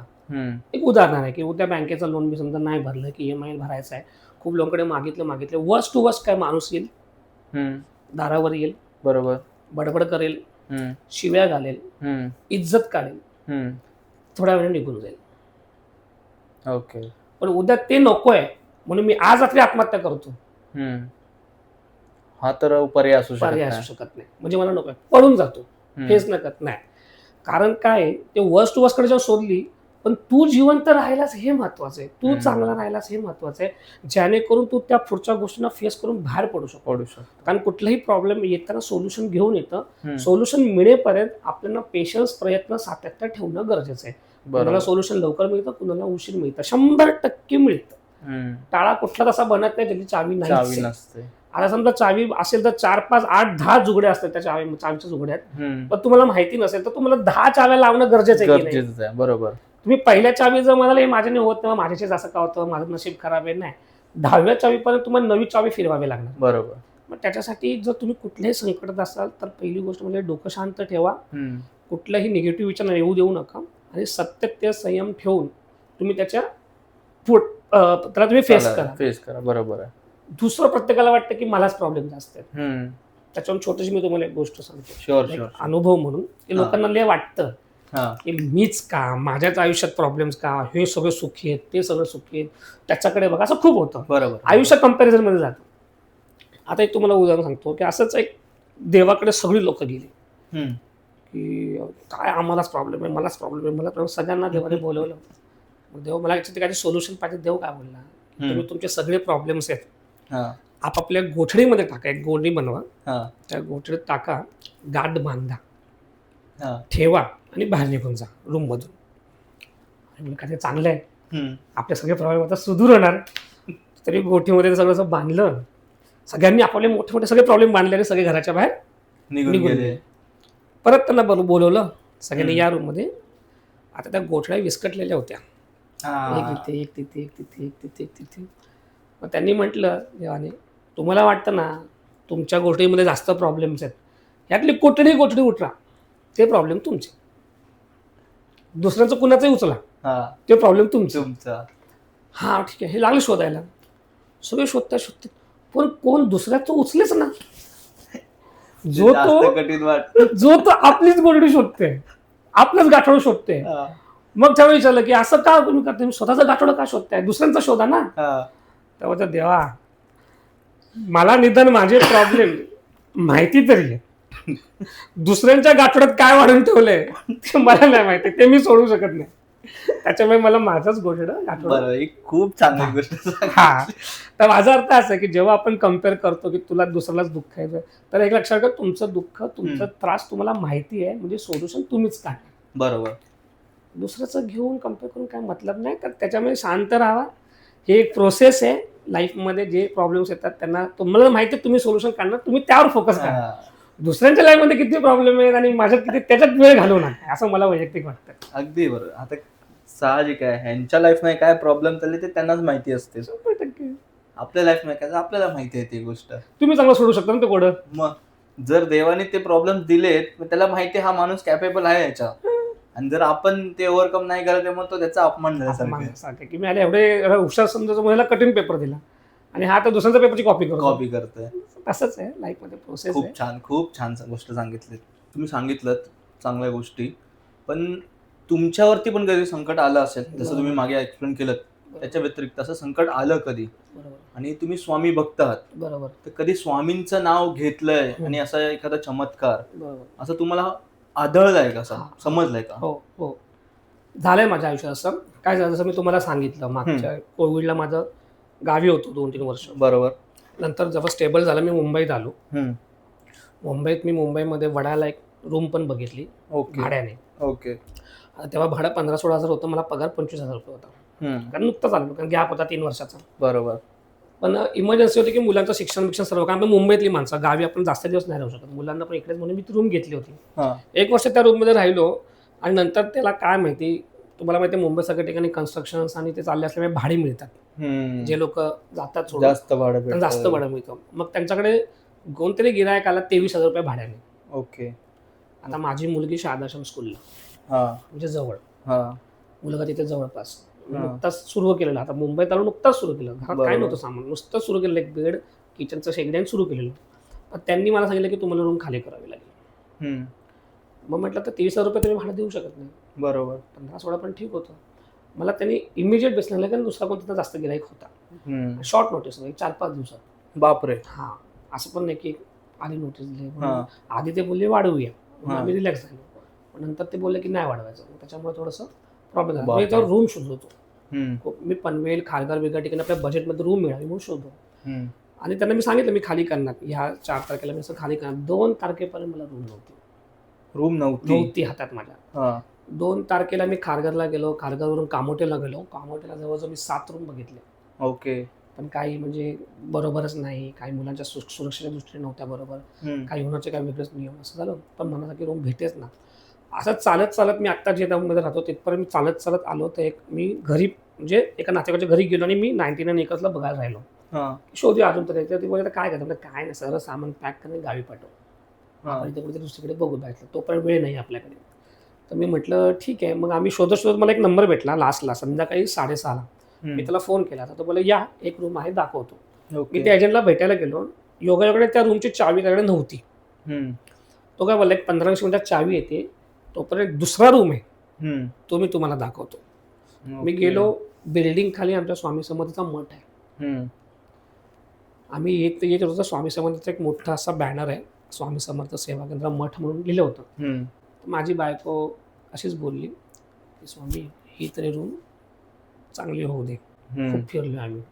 एक उदाहरण आहे की उद्या बँकेचं लोन मी समजा नाही भरलं की EMI भरायचं आहे, खूप लोकांकडे मागितलं, वर्स्ट टू वर्स्ट काय, माणूस येईल, दारावर येईल, बरोबर, बडबड करेल, शिव्या घालेल, इज्जत काढेल, थोड्या वेळाने निघून जाईल. ओके. पण उद्या ते नकोय म्हणून मी आज रात्री आत्महत्या करतो, हा तर पर्याय असू पर्याय शकत असू शकत नाही. म्हणजे मला नकोय, पळून जातो, फेस नकत नाही. कारण काय, ते वर्स्ट कडे जेव्हा शोधली, पण तू जिवंत राहिलास हे महत्वाचं आहे, तू चांगला राहिलास हे महत्वाचं आहे, जेणेकरून तू त्या पुढच्या गोष्टींना फेस करून बाहेर पडू शकतो. कारण कुठलाही प्रॉब्लेम येताना सोल्युशन घेऊन येतं. सोल्युशन मिळेपर्यंत आपल्याला पेशन्स, प्रयत्न, सातत्य ठेवणं गरजेचं आहे. कुणाला सोल्युशन लवकर मिळतं, कुणाला उशीर मिळतं, 100% मिळतं. टाळा कुठला तसा बनत नाही त्याची चावी नाही नसते. आता समजा चावी असेल तर 4, 5, 8, 10 जुगड्या असतात त्या चावीच्या जुगड्यात, पण तुम्हाला माहिती नसेल तर तुम्हाला 10 चाव्या लावणं गरजेचं आहे. बरोबर. तुम्ही पहिल्या चावी जर म्हणाल हे माझ्याने होत नाही, माझ्याशीच असं का होतं, माझं नशीब खराब आहे, नाही, 10व्या चावीपर्यंत तुम्हाला नवी चावी फिरवावी लागणार. बरोबर. मग त्याच्यासाठी जर तुम्ही कुठल्याही संकटात असाल तर पहिली गोष्ट म्हणजे डोकं शांत ठेवा, कुठलाही निगेटिव्ह विचार येऊ देऊ नका, आणि सातत्य, संयम ठेवून तुम्ही त्याला तुम्ही फेस करा. बरोबर आहे. दुसरं, प्रत्येकाला वाटतं की मलाच प्रॉब्लेम जास्त आहे. त्याच्यावर छोटीशी मी तुम्हाला एक गोष्ट सांगतो, अनुभव म्हणून, की लोकांना लय वाटतं की मीच का, माझ्याच आयुष्यात प्रॉब्लेम्स का, हे सगळे सुखी आहेत, ते सगळं सुखी आहेत, त्याच्याकडे बघा, असं खूप होतं. बरोबर. आयुष्य कंपॅरिझन मध्ये जातं. आता एक तुम्हाला उदाहरण सांगतो की असंच एक देवाकडे सगळी लोक गेली की काय आम्हालाच प्रॉब्लेम आहे, मलाच प्रॉब्लेम आहे, मला प्रॉब्लेम. सगळ्यांना देवाने बोलवलं. देव मला काही सोल्युशन पाहिजे. देव काय बोलला, तुम्ही तुमचे सगळे प्रॉब्लेम्स आहेत आपापल्या गोठडीमध्ये टाका, एक गोणी बनवा, त्या गोठडीत टाका, गाठ बांधा, ठेवा आणि बाहेर निघून जा रूम मधून. काय चांगलं आहे, आपले सगळे प्रॉब्लेम आता सुदूर होणार. तरी गोठीमध्ये सगळं बांधलं, सगळ्यांनी आपापले मोठे मोठे सगळे प्रॉब्लेम बांधले आणि सगळे घराच्या बाहेर निघून गेले. परत त्यांना बोलवलं सगळ्यांनी या रूम मध्ये. आता त्या गोठड्या विस्कटलेल्या होत्या, एक तिथे, एक तिथे, एक तिथे, एक तिथे, एक तिथे. मग त्यांनी म्हटलं देवाने, तुम्हाला वाटतं ना तुमच्या गोष्टीमध्ये जास्त प्रॉब्लेम्स आहेत, यातली कोठडी उठरा, ते प्रॉब्लेम तुमचे. दुसऱ्यांचं कुणाचंही उचला, ते प्रॉब्लेम तुमचा. हा ठीक आहे. हे लागले शोधायला, सगळे शोधतात, पण कोण दुसऱ्याचं उचलेच ना. जो तो आपलीच गोठडी शोधते, आपलंच गाठोडं शोधते. मग त्यावेळी विचारलं की असं का तुम्ही करते, मी स्वतःचं गाठोडं का शोधताय, दुसऱ्यांचा शोधा ना. तेव्हा देवा, मला निदान माझे प्रॉब्लेम माहिती तरी आहे, दुसऱ्यांच्या गाठोड्यात काय वाढून ठेवलंय ते मला नाही माहिती, ते मी सोडू शकत नाही. त्याच्यामुळे मला माझंच गोठडं गाठोडं. खूप चांगली गोष्ट. तर माझा अर्थ असा आहे की जेव्हा आपण कम्पेअर करतो की तुला दुसऱ्यालाच दुःख आहे, तर एक लक्षात ठेवा, तुमचं दुःख, तुमचा त्रास तुम्हाला माहिती आहे, म्हणजे सोल्युशन तुम्हीच काढा. बरोबर. दुसऱ्याचं घेऊन कम्पेअर करून काय मतलब नाही. तर त्याच्यामुळे शांत राहा. हे एक प्रोसेस आहे लाईफमध्ये. जे प्रॉब्लेम्स येतात त्यांना तुम्हाला माहिती आहे, तुम्ही सोल्युशन काढणार, तुम्ही त्यावर फोकस करा. दुसऱ्यांच्या लाईफमध्ये किती प्रॉब्लेम आहेत आणि माझ्यात किती, त्याच्यात वेळ घालवू नका, असं मला वैयक्तिक वाटतं. अगदी बरोबर. आता साहजिक आहे, ह्यांच्या लाईफमध्ये काय प्रॉब्लेम चालले ते त्यांनाच माहिती असते. 100%. आपल्या लाईफमध्ये काय आपल्याला माहिती आहे ती गोष्ट. तुम्ही चांगलं सोडू शकता ना ते गोड. मग जर देवाने ते प्रॉब्लेम दिलेत, त्याला माहिती हा माणूस कॅपेबल आहे याच्या, आणि जर आपण ते ओव्हरकम नाही करत मग तो त्याचा अपमान झाल्यासारखं की मी आले एवढे हुशार समजायचं, मला कठीण पेपर दिला आणि हा तर दुसऱ्यांच्या पेपरची कॉपी करतोय. तसंच आहे लाईफमध्ये प्रोसेस. खूप छान गोष्ट सांगितली तुम्ही. सांगितलं चांगल्या गोष्टी, पण तुमच्यावरती पण कधी संकट आलं असेल, जसं तुम्ही मागे एक्सप्लेन केलं, त्याच्या व्यतिरिक्त असं संकट आलं कधी, आणि तुम्ही स्वामी भक्त आहात, बरोबर, तर कधी स्वामींचं नाव घेतलंय आणि असा एखादा चमत्कार असं तुम्हाला आढळलाय का, समजलंय का? हो, झालंय माझ्या आयुष्यात असं. काय झालं, जसं मी तुम्हाला सांगितलं, मागच्या कोविडला माझं गावी होतो 2-3 वर्ष. बरोबर. नंतर जेव्हा स्टेबल झालं मी मुंबईत आलो. मुंबईमध्ये वडाला एक रूम पण बघितली भाड्याने. ओके. तेव्हा भाडं 15-16 होतं, मला पगार 25,000 होता. कारण नुकताच आलो, कारण गॅप होता 3 वर्षाचा. बरोबर. पण इमर्जन्सी होती की मुलांचं शिक्षण सर्व, कारण आपण मुंबईतली माणसं, गावी आपण जास्त दिवस नाही राहू शकत, मुलांना पण इकडेच, म्हणून मी ती रूम घेतली होती. 1 वर्ष त्या रूममध्ये राहिलो. आणि नंतर त्याला काय माहिती, तुम्हाला माहिती आहे मुंबई सगळ्या ठिकाणी कन्स्ट्रक्शन आणि ते चालले असल्यामुळे भाडे मिळतात. जे लोक जातात जास्त भाडं मिळतं. मग त्यांच्याकडे कोणतरी गिरायक आला 23,000 रुपये भाड्याने. ओके. आता माझी मुलगी शारदाश्रम स्कूलला, म्हणजे जवळ, मुलगा तिथे जवळपास, नुकताच सुरू केलेलं. आता मुंबईत आलो, नुकताच सुरू केलं, घरात काय नव्हतं सामान, नुसतं सुरू केलं, एक बेड, किचनचं शेगडी सुरू केलेलं. पण त्यांनी मला सांगितलं की तुम्हाला रूम खाली करावी लागेल. मग म्हटलं तर 23,000 रुपये तुम्ही भाडं देऊ शकत नाही. बरोबर. 15-16 पण ठीक होतं. मला त्यांनी इमिजिएट बेस लागलं कारण दुसरा कोणता जास्त गिराईक होता. शॉर्ट नोटीस 4-5 दिवसात. बापरे. हां, असं पण नाही की आधी नोटीस दिली. हां. आधी ते बोलले वाढवूया. मग हां. आम्ही रिलॅक्स झालो. पण नंतर ते बोलले की नाही वाढवायचं. त्याच्यामुळे थोडंसं प्रॉब्लेम झाला. मी बापरे. त्याच्यावर रूम शोधतो. हम्म. मी पनवेल, खारघर वेगळ्या ठिकाणी आपल्या बजेटमध्ये रूम मिळावी म्हणून शोधतो. हम्म. आणि त्यांना मी सांगितलं मी खाली करणार. ह्या 4 तारखेला मी असं खाली करणार. 2 तारखेपर्यंत मला रूम नव्हती. रूम नव्हती. नव्हती हातात माझ्या. हां. 2 तारखेला मी खारघरला गेलो. खारघरवरून कामोठ्याला गेलो. कामोठ्याला जवळजवळ मी 7 रूम बघितले. ओके. पण काही म्हणजे बरोबरच नाही. काही मुलांच्या सुरक्षेच्या दृष्टीने नव्हत्या बरोबर. काही होण्याचे काही वेगळेच नियम असं झालं. पण मनासारखी रूम भेटेच ना. असं चालत मी आत्ता जे मध्ये राहतो तिथपर्यंत मी चालत आलो. तर मी घरी म्हणजे एका नातेवाईकाच्या घरी गेलो आणि मी 99 एकर्सला बघायला राहिलो. शोधूया अजून तर ते बोलले काय करतात काय नाही सगळं सामान पॅक करून गावी पाठव. आपण इथे कुठेतरी दुसरीकडे बघू बाहेर. तोपर्यंत वेळ नाही आपल्याकडे. तर मी म्हटलं ठीक आहे. मग आम्ही शोधत मला एक नंबर भेटला लास्टला संध्याकाळी 6:30ला. मी त्याला फोन केला तर तो बोलला या एक रूम आहे दाखवतो. मी त्या एजंटला भेटायला गेलो. योगायोगाने त्या रूमची चावी त्याकडे नव्हती. तो काय बोलला 15-20 मिनिटात चावी येते. तोपर्यंत दुसरा रूम आहे तो मी तुम्हाला दाखवतो. मी गेलो. बिल्डिंग खाली आमच्या स्वामी समर्थाचा मठ आहे. आम्ही येत होतो. स्वामी समर्थाचा एक मोठा असा बॅनर आहे. स्वामी समर्थ सेवा केंद्र मठ म्हणून लिहिलं होतं. माझी बायको अशीच बोलली की स्वामी ही तरी रूम चांगली होऊ दे. खूप फिरलो आम्ही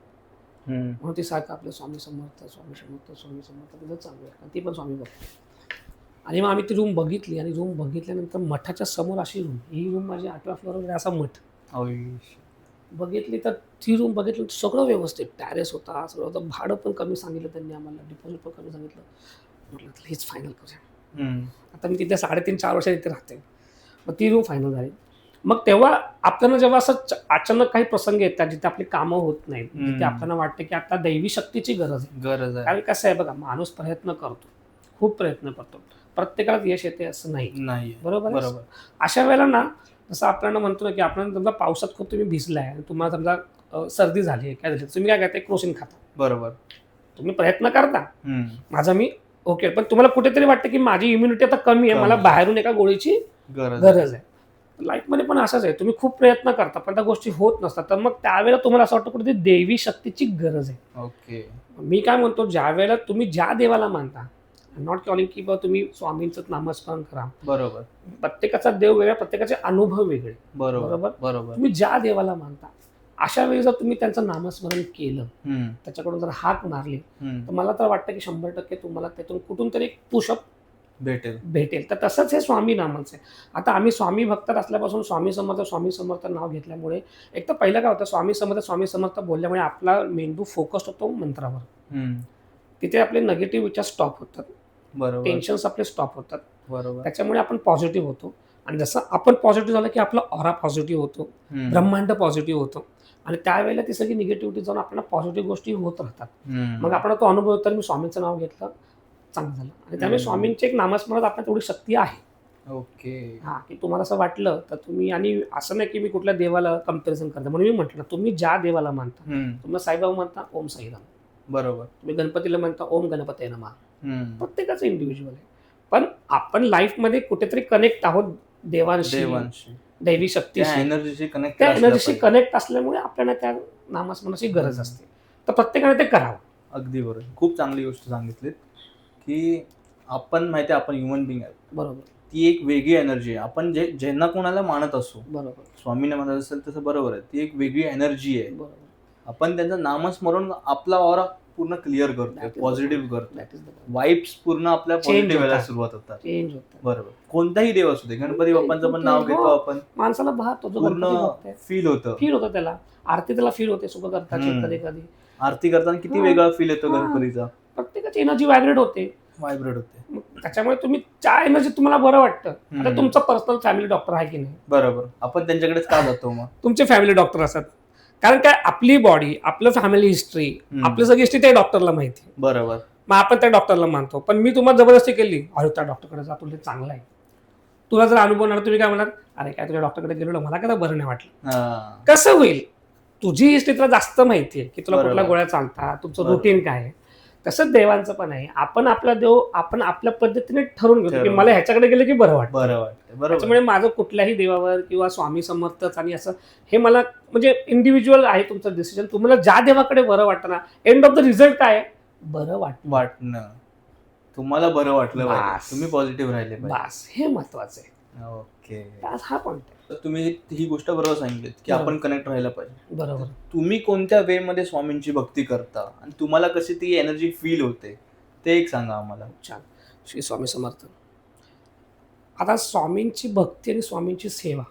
म्हणून ती सारखं आपलं स्वामी समर्थ तिथं चालू आहे. ती पण स्वामी बघते. आणि मग आम्ही ती रूम बघितली आणि रूम बघितल्यानंतर मठाच्या समोर अशी रूम ही रूम माझी 8व्या फ्लोअरवर असा मठ बघितली. तर ती रूम बघितली सगळं व्यवस्थित टॅरेस होता सगळं होतं. भाडं पण कमी सांगितलं त्यांनी आम्हाला. डिपॉझिट पण कमी सांगितलं. म्हटलं हेच फायनल करूया. आता मी तिथे 3.5-4 वर्ष तिथे राहते. मग ती रूम फायनल झाली. मग तेव्हा आपल्याला जेव्हा असं अचानक काही प्रसंग येतात जिथे आपली कामं होत नाहीत तिथे आपल्याला वाटतं की आता दैवी शक्तीची गरज आहे. कारण कसं आहे बघा माणूस प्रयत्न करतो. खूप प्रयत्न करतो. प्रत्येकाला यश येते असं नाही. बरोबर. अशा वेळेला ना जसं आपल्याला म्हणतो ना की आपण समजा पावसात खूप तुम्ही भिजलाय आणि तुम्हाला समजा सर्दी झाली काय झाली तुम्ही काय करता क्रोसिन खाता. बरोबर. तुम्ही प्रयत्न करता. माझा मी ओके. पण तुम्हाला कुठेतरी वाटतं की माझी इम्युनिटी आता कमी आहे. मला बाहेरून एका गोळीची गरज आहे. लाईफमध्ये पण असंच आहे. तुम्ही खूप प्रयत्न करता पण त्या गोष्टी होत नसतात. तर मग त्यावेळेला तुम्हाला असं वाटतं कुठेतरी देवी शक्तीची गरज आहे. ओके. मी काय म्हणतो ज्या वेळेला तुम्ही ज्या देवाला मानता नॉट कॉलिंग की बाबा तुम्ही स्वामींचं नामस्मरण करा. बरोबर. प्रत्येकाचा देव वेगळा प्रत्येकाचे अनुभव वेगळे. बरोबर. तुम्ही ज्या देवाला मानता अशा वेळी जर तुम्ही त्यांचं नामस्मरण केलं त्याच्याकडून जर हाक मारली तर मला तर वाटतं की 100% तुम्हाला त्यातून कुठून तरी एक पुशअप भेटेल. तर तसंच हे स्वामी नामाचं आहे. आता आम्ही स्वामी भक्त असल्यापासून स्वामी समर्थ नाव घेतल्यामुळे एक तर पहिलं काय होतं स्वामी समर्थ बोलल्यामुळे आपला मेंदू फोकस्ड होतो मंत्रावर. तिथे आपले निगेटिव्ह विचार स्टॉप होतात. टेन्शन्स आपले स्टॉप होतात. त्याच्यामुळे आपण पॉझिटिव्ह होतो. आणि जसं आपण पॉझिटिव्ह झालं की आपला ऑरा पॉझिटिव्ह होतो. ब्रह्मांड पॉझिटिव्ह होतो. आणि त्यावेळेला ती सगळी निगेटिव्हिटी जाऊन आपल्याला पॉझिटिव्ह गोष्टी होत राहतात. मग आपल्याला तो अनुभव तर मी स्वामींचं नाव घेतलं चांगलं झालं. आणि त्यामुळे स्वामींचे एक नामस्मरणात आपल्याला तेवढी शक्ती आहे. ओके. हा की तुम्हाला असं वाटलं तर तुम्ही आणि असं नाही की मी कुठल्या देवाला कम्पॅरिझन करतो म्हणून मी म्हटलं तुम्ही ज्या देवाला मानता तुम्ही साईबाबा म्हणता ओम साईराम. बरोबर. तुम्ही गणपतीला म्हणता ओम गणपती नमः. प्रत्येकाचं इंडिव्हिज्युअल आहे. पण आपण लाईफमध्ये कुठेतरी कनेक्ट आहोत देवांशी दैवी शक्तीशी एनर्जीशी कनेक्ट असल्यामुळे आपल्याला त्या नामस्मरणाची गरज असते. तर प्रत्येकाने ते करावं. अगदी बरोबर. खूप चांगली गोष्ट सांगितलीत की आपण माहिती आहे आपण ह्युमन बिंग आहे. बरोबर. ती एक वेगळी एनर्जी आहे. आपण ज्यांना कोणाला मानत असो बरोबर स्वामींना मानत असेल तसं बरोबर आहे. ती एक वेगळी एनर्जी आहे. बरोबर. आपण त्यांचं नामस्मरण आपला ऑरा पूर्ण क्लिअर करतोय पॉझिटिव्ह करतोय. वाईब्स पूर्ण आपल्या पॉझिटिव्ह व्हायला सुरुवात होतात. चेंज होतात. बरोबर. कोणताही देव असू दे गणपती बाप्पांचं पण नाव घेतो आपण माणसाला भातो जो पूर्ण फील होतं त्याला. आरती त्याला फील होते सुख करताची कधी आरती करताना किती वेगळा फील येतो गणपतीचा. प्रत्येकाची एनर्जी व्हायब्रेट होते. त्याच्यामुळे तुम्ही ज्या एनर्जी तुम्हाला बरं वाटतं. आता तुमचा पर्सनल फॅमिली डॉक्टर आहे की नाही. बरोबर. आपण त्यांच्याकडेच का जातो मग तुमचे फॅमिली डॉक्टर असतात. कारण काय आपली बॉडी आपलं फॅमिली हिस्ट्री आपली सगळी हिस्ट्री त्या डॉक्टरला माहिती. बरोबर. मग आपण त्या डॉक्टरला मानतो. पण मी तुम्हाला जबरदस्ती केली अरे त्या डॉक्टरकडे जा तुला चांगला आहे. तुला जर अनुभव नाही तुम्ही काय म्हणाल अरे काय तुझ्या डॉक्टरकडे गेलो मला काय बरं नाही वाटलं. कसं होईल तुझी हिस्ट्री तुला जास्त माहिती आहे की तुला कुठल्या गोळ्या चालतात तुमचं रुटीन काय आहे. तसंच देवांचं पण आहे. आपण आपला देव आपण आपल्या पद्धतीने ठरवून घेतो की ठरवून. मला ह्याच्याकडे गेलं की बरं वाटतं. बरं वाटतं, बरोबर. त्याच्यामुळे माझं कुठल्याही देवावर किंवा स्वामी समर्थच आणि असं हे मला म्हणजे इंडिव्हिज्युअल आहे तुमचं डिसिजन. तुम्हाला ज्या देवाकडे बरं वाटतं ना, एंड ऑफ द रिझल्ट काय आहे? बरं वाटणं. तुम्हाला बरं वाटलं पाहिजे, बास. तुम्ही पॉझिटिव्ह राहिले पाहिजे. बास, हे महत्वाचं आहे. ओके. त्यात हा पॉइंट आहे. तर तुम्ही ही गोष्ट बरोबर सांगितलीत की बरोबर. आपण कनेक्ट राहायला पाहिजे. बरोबर. तुम्ही कोणत्या वे मध्ये स्वामींची भक्ती करता आणि तुम्हाला कशी ती एनर्जी फील होते ते एक सांगा आम्हाला. छान. श्री स्वामी समर्थ. आता स्वामींची भक्ती आणि स्वामींची सेवा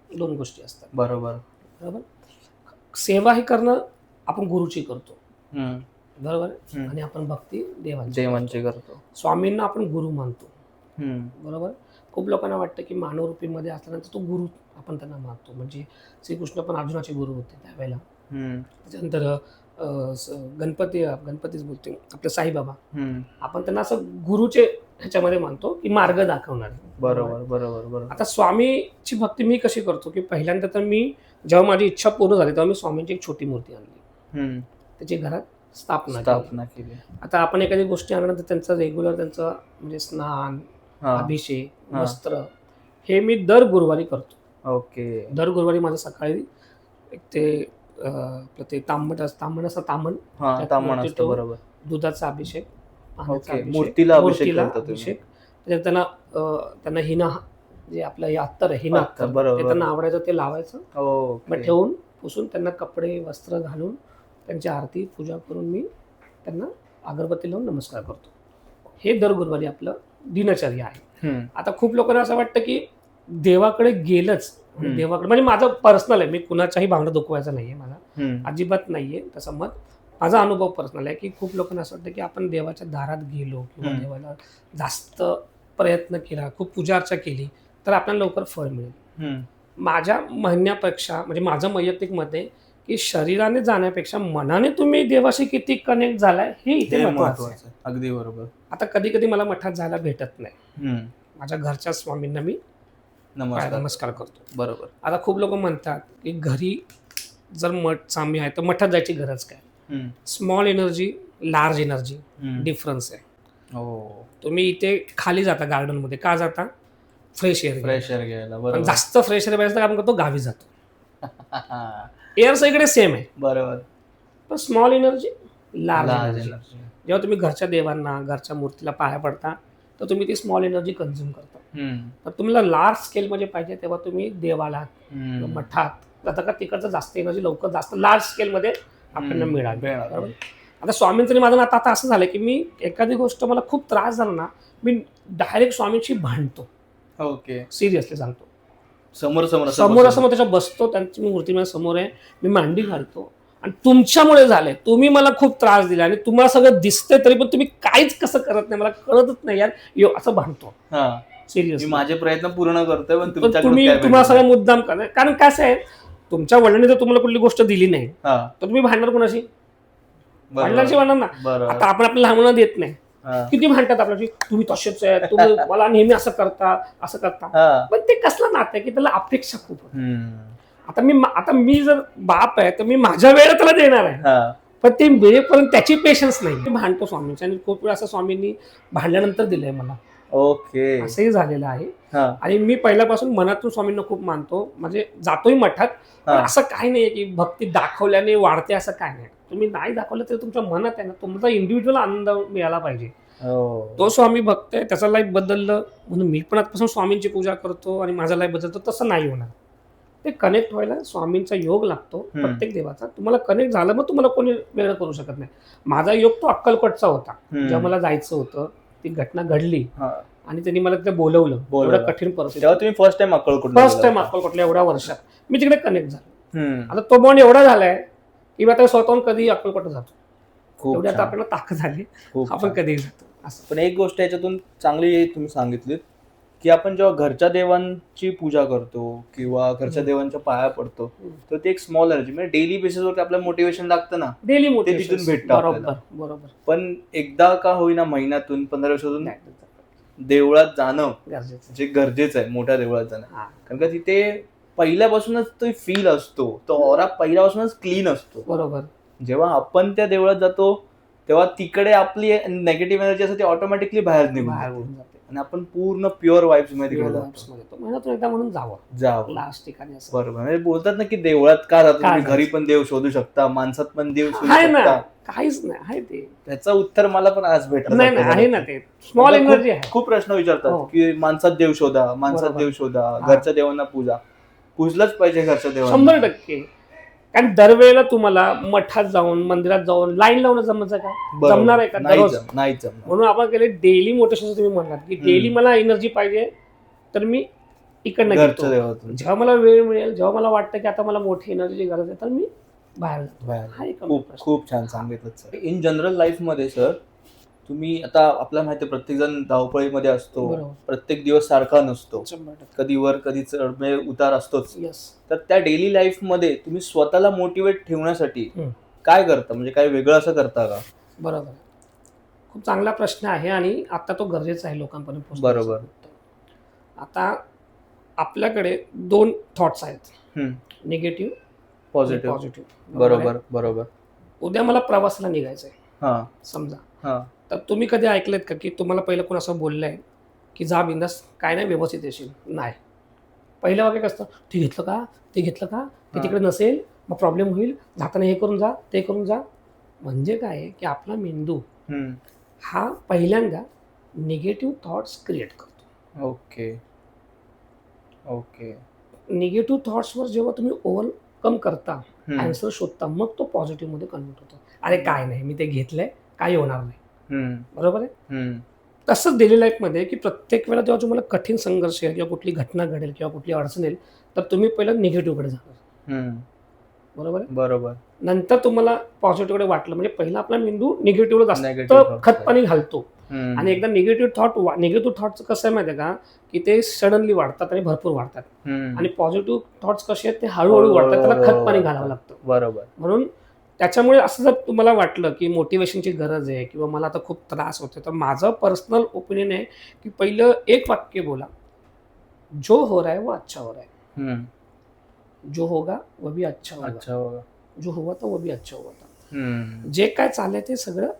दोन गोष्टी असतात. बरोबर. बरोबर. सेवा ही करणं आपण गुरुची करतो, बरोबर. हम्म. आणि आपण भक्ती देवांची देवांचे करतो. स्वामींना आपण गुरु मानतो, हम्म. बरोबर. खूप लोकांना वाटतं की मानवरूपीमध्ये असल्यानंतर तो गुरु आपण त्यांना मानतो. म्हणजे श्रीकृष्ण पण अर्जुनाचे गुरु होते त्यावेळेला. त्याच्यानंतर गणपतीच बोलते आपले साईबाबा, आपण त्यांना असं गुरुचे ह्याच्यामध्ये मानतो की मार्ग दाखवणारे. बरोबर बरोबर बरोबर. आता स्वामीची भक्ती मी कशी करतो की पहिल्यांदा तर मी जेव्हा माझी इच्छा पूर्ण झाली तेव्हा मी स्वामींची एक छोटी मूर्ती आणली, त्याची घरात स्थापना केली. आता आपण एखादी गोष्टी आणल्यानंतर त्यांचं रेग्युलर त्यांचं म्हणजे स्नान, अभिषेक, वस्त्र हे मी दर गुरुवारी करतो. ओके. दर गुरुवारी माझं सकाळी एक ते आपलं ते तांबण असतं, बरोबर. दुधाचा अभिषेक, पाण्याचा ओके. अभिषेक, मूर्तीला अभिषेक मूर्तीला करता तुम्ही. अभिषेक. त्याच्यात त्यांना हिना जे आपलं हे अत्तर आहे हिना अत्तर, अत्तर, बरोबर. ते त्यांना आवडायचं ते लावायचं, मग ओके. ठेवून पुसून त्यांना कपडे वस्त्र घालून त्यांची आरती पूजा करून मी त्यांना अगरबत्ती लावून नमस्कार करतो. हे दर गुरुवारी आपलं दिनचर्या आहे. आता खूप लोकांना असं वाटतं की देवाकडे गेलंच आणि देवाकडे म्हणजे माझं पर्सनल आहे, मी कुणाच्याही भावना दुखवायचा नाहीये, माझा अजिबात नाहीये तसं मत. माझा अनुभव पर्सनल आहे की खूप लोकांना असं वाटतं की आपण देवाच्या दारात गेलो किंवा देवाला जास्त प्रयत्न केला, खूप पूजा अर्चा केली तर आपल्याला लवकर फळ मिळेल. माझ्या म्हणण्यापेक्षा म्हणजे माझं वैयक्तिक मत आहे की शरीराने जाण्यापेक्षा मनाने तुम्ही देवाशी किती कनेक्ट झालाय हे इथे महत्वाचं आहे. अगदी बरोबर. आता कधी कधी मला मठात जायला भेटत नाही, माझ्या घरच्या स्वामींना मी नमस्कार करतो. बरोबर. आता खूप लोक म्हणतात की घरी जर मठ स्वामी आहे तर मठात जायची गरज काय. Small energy, large energy difference आहे. तुम्ही इथे खाली जाता गार्डन मध्ये, का जाता? फ्रेश एअर घ्यायला. पण जास्त फ्रेश एअर पाहिजे तर आपण करतो गावी जातो. एअर सगळीकडे सेम आहे, बरोबर. पण स्मॉल एनर्जी, लार्ज एनर्जी. जेव्हा तुम्ही घरच्या देवांना, घरच्या मूर्तीला पाया पडता तर तुम्ही ती स्मॉल एनर्जी कन्झ्युम करता. तर तुम्हाला लार्ज स्केल मध्ये पाहिजे तेव्हा तुम्ही देवाला मठात जाता का तिकडचं जास्त एनर्जी लवकर जास्त लार्ज स्केल मध्ये आपल्याला मिळाली. आता स्वामींचं आणि माझं नातं आता असं झालं की मी एखादी गोष्ट मला खूप त्रास झाला ना, मी डायरेक्ट स्वामींशी भांडतो. ओके. सिरियसली सांगतो, समोर त्याच्या बसतो, त्यांची मूर्ती माझ्या समोर आहे, मी मांडी घालतो आणि तुमच्यामुळे झालंय, तुम्ही मला खूप त्रास दिला आणि तुम्हाला सगळं दिसतंय तरी पण तुम्ही काहीच कसं करत नाही, मला कळतच नाही यार, असं भांडतो. सिरियसली माझे प्रयत्न पूर्ण करतोय पण तुम्हाला सगळं मुद्दाम करणार. कारण कसं आहे, तुमच्या वडिलांनी जर तुम्हाला कुठली गोष्ट दिली नाही तर तुम्ही भांडणार कोणाशी? वडिलांशी भांडणार ना. आता आपण आपल्या लहान मुलांना देत नाही, किती भांडतात आपल्याशी, तुम्ही तसेच आहे, तुम्ही मला नेहमी असं करता. पण ते कसलं नातं आहे की त्याला अपेक्षा खूप होती. आता मी जर बाप आहे तर मी माझ्या वेळेला त्याला देणार आहे, पण ते वेळेपर्यंत त्याची पेशन्स नाही. मी भांडतो स्वामींच्या आणि खूप वेळा असं स्वामींनी भांडल्यानंतर दिलंय मला. ओके. असंही झालेलं आहे. आणि मी पहिल्यापासून मनातून स्वामींना खूप मानतो, म्हणजे जातोय मठात. असं काही नाहीये की भक्ती दाखवल्याने वाढते असं काय नाही. तुम्ही नाही दाखवलं तरी तुमच्या मनात आहे ना, तुमचा इंडिव्हिज्युअल आनंद मिळाला पाहिजे. तो स्वामी भक्त आहे, त्याचा लाईफ बदललं म्हणून मी पण आजपासून स्वामींची पूजा करतो आणि माझा लाईफ बदलतो, तसं नाही होणार. ते कनेक्ट व्हायला स्वामींचा योग लागतो, प्रत्येक देवाचा. तुम्हाला कनेक्ट झालं मग तुम्हाला कोणी वेगळं करू शकत नाही. माझा योग तो अक्कलकोटचा होता. जेव्हा मला जायचं होतं, ती घटना घडली आणि त्यांनी मला तिथे बोलवलं. एवढं कठीण परिस्थिती. तुम्ही फर्स्ट टाइम अक्कलकोटला एवढ्या वर्षात मी तिकडे कनेक्ट झालो. आता तो बॉन्ड एवढा झालाय की आता स्वतःहून कधी अक्कलकोट जातो, एवढी आता आपल्याला ताकद झाली, आपण कधी जातो असं. पण एक गोष्ट याच्यातून चांगली तुम्ही सांगितली की आपण जेव्हा घरच्या देवांची पूजा करतो किंवा घरच्या देवांच्या पाया पडतो तर ते एक स्मॉल एनर्जी म्हणजे डेली बेसिसवरती आपल्याला मोटिवेशन लागतं ना, डेली ते तिथून भेटतं आपल्याला. बरोबर. पण एकदा का होईना महिन्यातून 15 दिवसातून देवळात जाणं जे गरजेचं आहे, मोठ्या देवळात जाणं. कारण का तिथे पहिल्यापासूनच तो फील असतो, तो ऑरा पहिल्यापासूनच क्लीन असतो. बरोबर. जेव्हा आपण त्या देवळात जातो तेव्हा तिकडे आपली नेगेटिव्ह एनर्जी असते ती ऑटोमॅटिकली बाहेर निघून बाहेर जाते. होऊन जाते. आणि आपण पूर्ण प्युअर वाईब्स मध्ये Pure गेलो vibes मध्ये तो. महिन्यातून एकदा म्हणून जावं जावं. लास्ट ठिकाणी असं. बरोबर. म्हणजे बोलतात ना की देवळात का जातो का तुम्ही, जायचं? घरी पण देव शोधू शकता, माणसात पण देव शोधू आहे ना, शकता. काहीच नाही आहे ते. त्याचं उत्तर मला पण आज भेटलं. नाही नाही आहे ना ते. स्मॉल म्हणजे एनर्जी आहे. खूप प्रश्न विचारतात हो. की माणसात देव शोधा, माणसात बरोबर. देव शोधा, हा. घरच्या देवांना पूजा. पूजलंच पाहिजे घरच्या देवांना. 100%. कारण दरवेळेला तुम्हाला मठात जाऊन मंदिरात जाऊन लाईन लावणं जमचं का? बरोबर. जमणार आहे का नाही दररोज? नाही जमणार. म्हणून आपण केले डेली मोटिवेशन. तुम्ही म्हणलात की डेली मला एनर्जी पाहिजे तर मी इकडनं घरच्या घेतो. देवातून. जेव्हा मला वेळ मिळेल, जेव्हा मला वाटतं की आता मला मोठी एनर्जीची गरज आहे तर मी बाहेर जातो. बाहेर. हा एक खूप प्रश्न. खूप छान सांगितलं सर. इन जनरल लाईफ मध्ये सर तुम्ही आता आपल्याला माहिती आहे प्रत्येक जण धावपळीमध्ये असतो, बरोबर. प्रत्येक दिवस सारखा नसतो, 100%. कधी वर कधी चढ म्हणजे उतार असतोच. Yes. तर त्या डेली लाईफ मध्ये तुम्ही स्वतःला मोटिवेट ठेवण्यासाठी हम्म. काय करता, म्हणजे काय वेगळं असं करता का? बरोबर. खूप चांगला प्रश्न आहे आणि आता तो गरजेचा आहे लोकांपर्यंत पोहोचण्याचा. बरोबर. आता आपल्याकडे 2 थॉट्स आहेत, निगेटिव्ह पॉझिटिव्ह. पॉझिटिव्ह. बरोबर बरोबर. उद्या मला प्रवासाला निघायचंय हा समजा, हा तर तुम्ही कधी ऐकलेत का की तुम्हाला पहिलं कोण असं बोललंय की जा बिंदास, काय नाही व्यवस्थित येशील? नाही. पहिलं वाक्य कसं, ते घेतलं का, ते घेतलं का, ते हा. तिकडे नसेल मग प्रॉब्लेम होईल, जाताना हे करून जा, ते करून जा. म्हणजे काय आहे की आपला मेंदू हा पहिल्यांदा निगेटिव्ह थॉट्स क्रिएट करतो. Okay okay. निगेटिव्ह थॉट्सवर जेव्हा तुम्ही ओव्हरकम करता, हम्म. आन्सर शोधता, मग तो पॉझिटिव्ह मध्ये कन्वर्ट होतो. अरे काय नाही, मी ते घेतलंय, काही होणार नाही. बरोबर आहे. तसंच डेली लाईफमध्ये की प्रत्येक वेळेला जेव्हा तुम्हाला कठीण संघर्ष येईल किंवा कुठली घटना घडेल किंवा कुठली अडचण येईल तर तुम्ही पहिलं निगेटिव्हकडे जाणार. बरोबर आहे. बरोबर. नंतर तुम्हाला पॉझिटिव्हकडे वाटलं म्हणजे पहिला आपला मेंदू निगेटिव्हला Negative जास्त thoughts खतपाणी घालतो. आणि एकदा निगेटिव्ह थॉट्स कसं आहे माहिती आहे का की ते सडनली वाढतात आणि भरपूर वाढतात. आणि पॉझिटिव्ह थॉट्स कसे आहेत ते हळूहळू वाढतात, त्याला खतपाणी घालावं लागतं. बरोबर. म्हणून त्याच्यामुळे असं जर तुम्हाला वाटलं की मोटिवेशनची गरज आहे किंवा मला आता खूप त्रास होतो, तर माझं पर्सनल ओपिनियन आहे की पहिलं एक वाक्य बोला, जो हो रहा है वो अच्छा हो रहा है, जो होगा वो भी अच्छा होगा, अच्छा होगा, जो हुआ था वो भी अच्छा हुआ था. जे काय चाललंय ते सगळं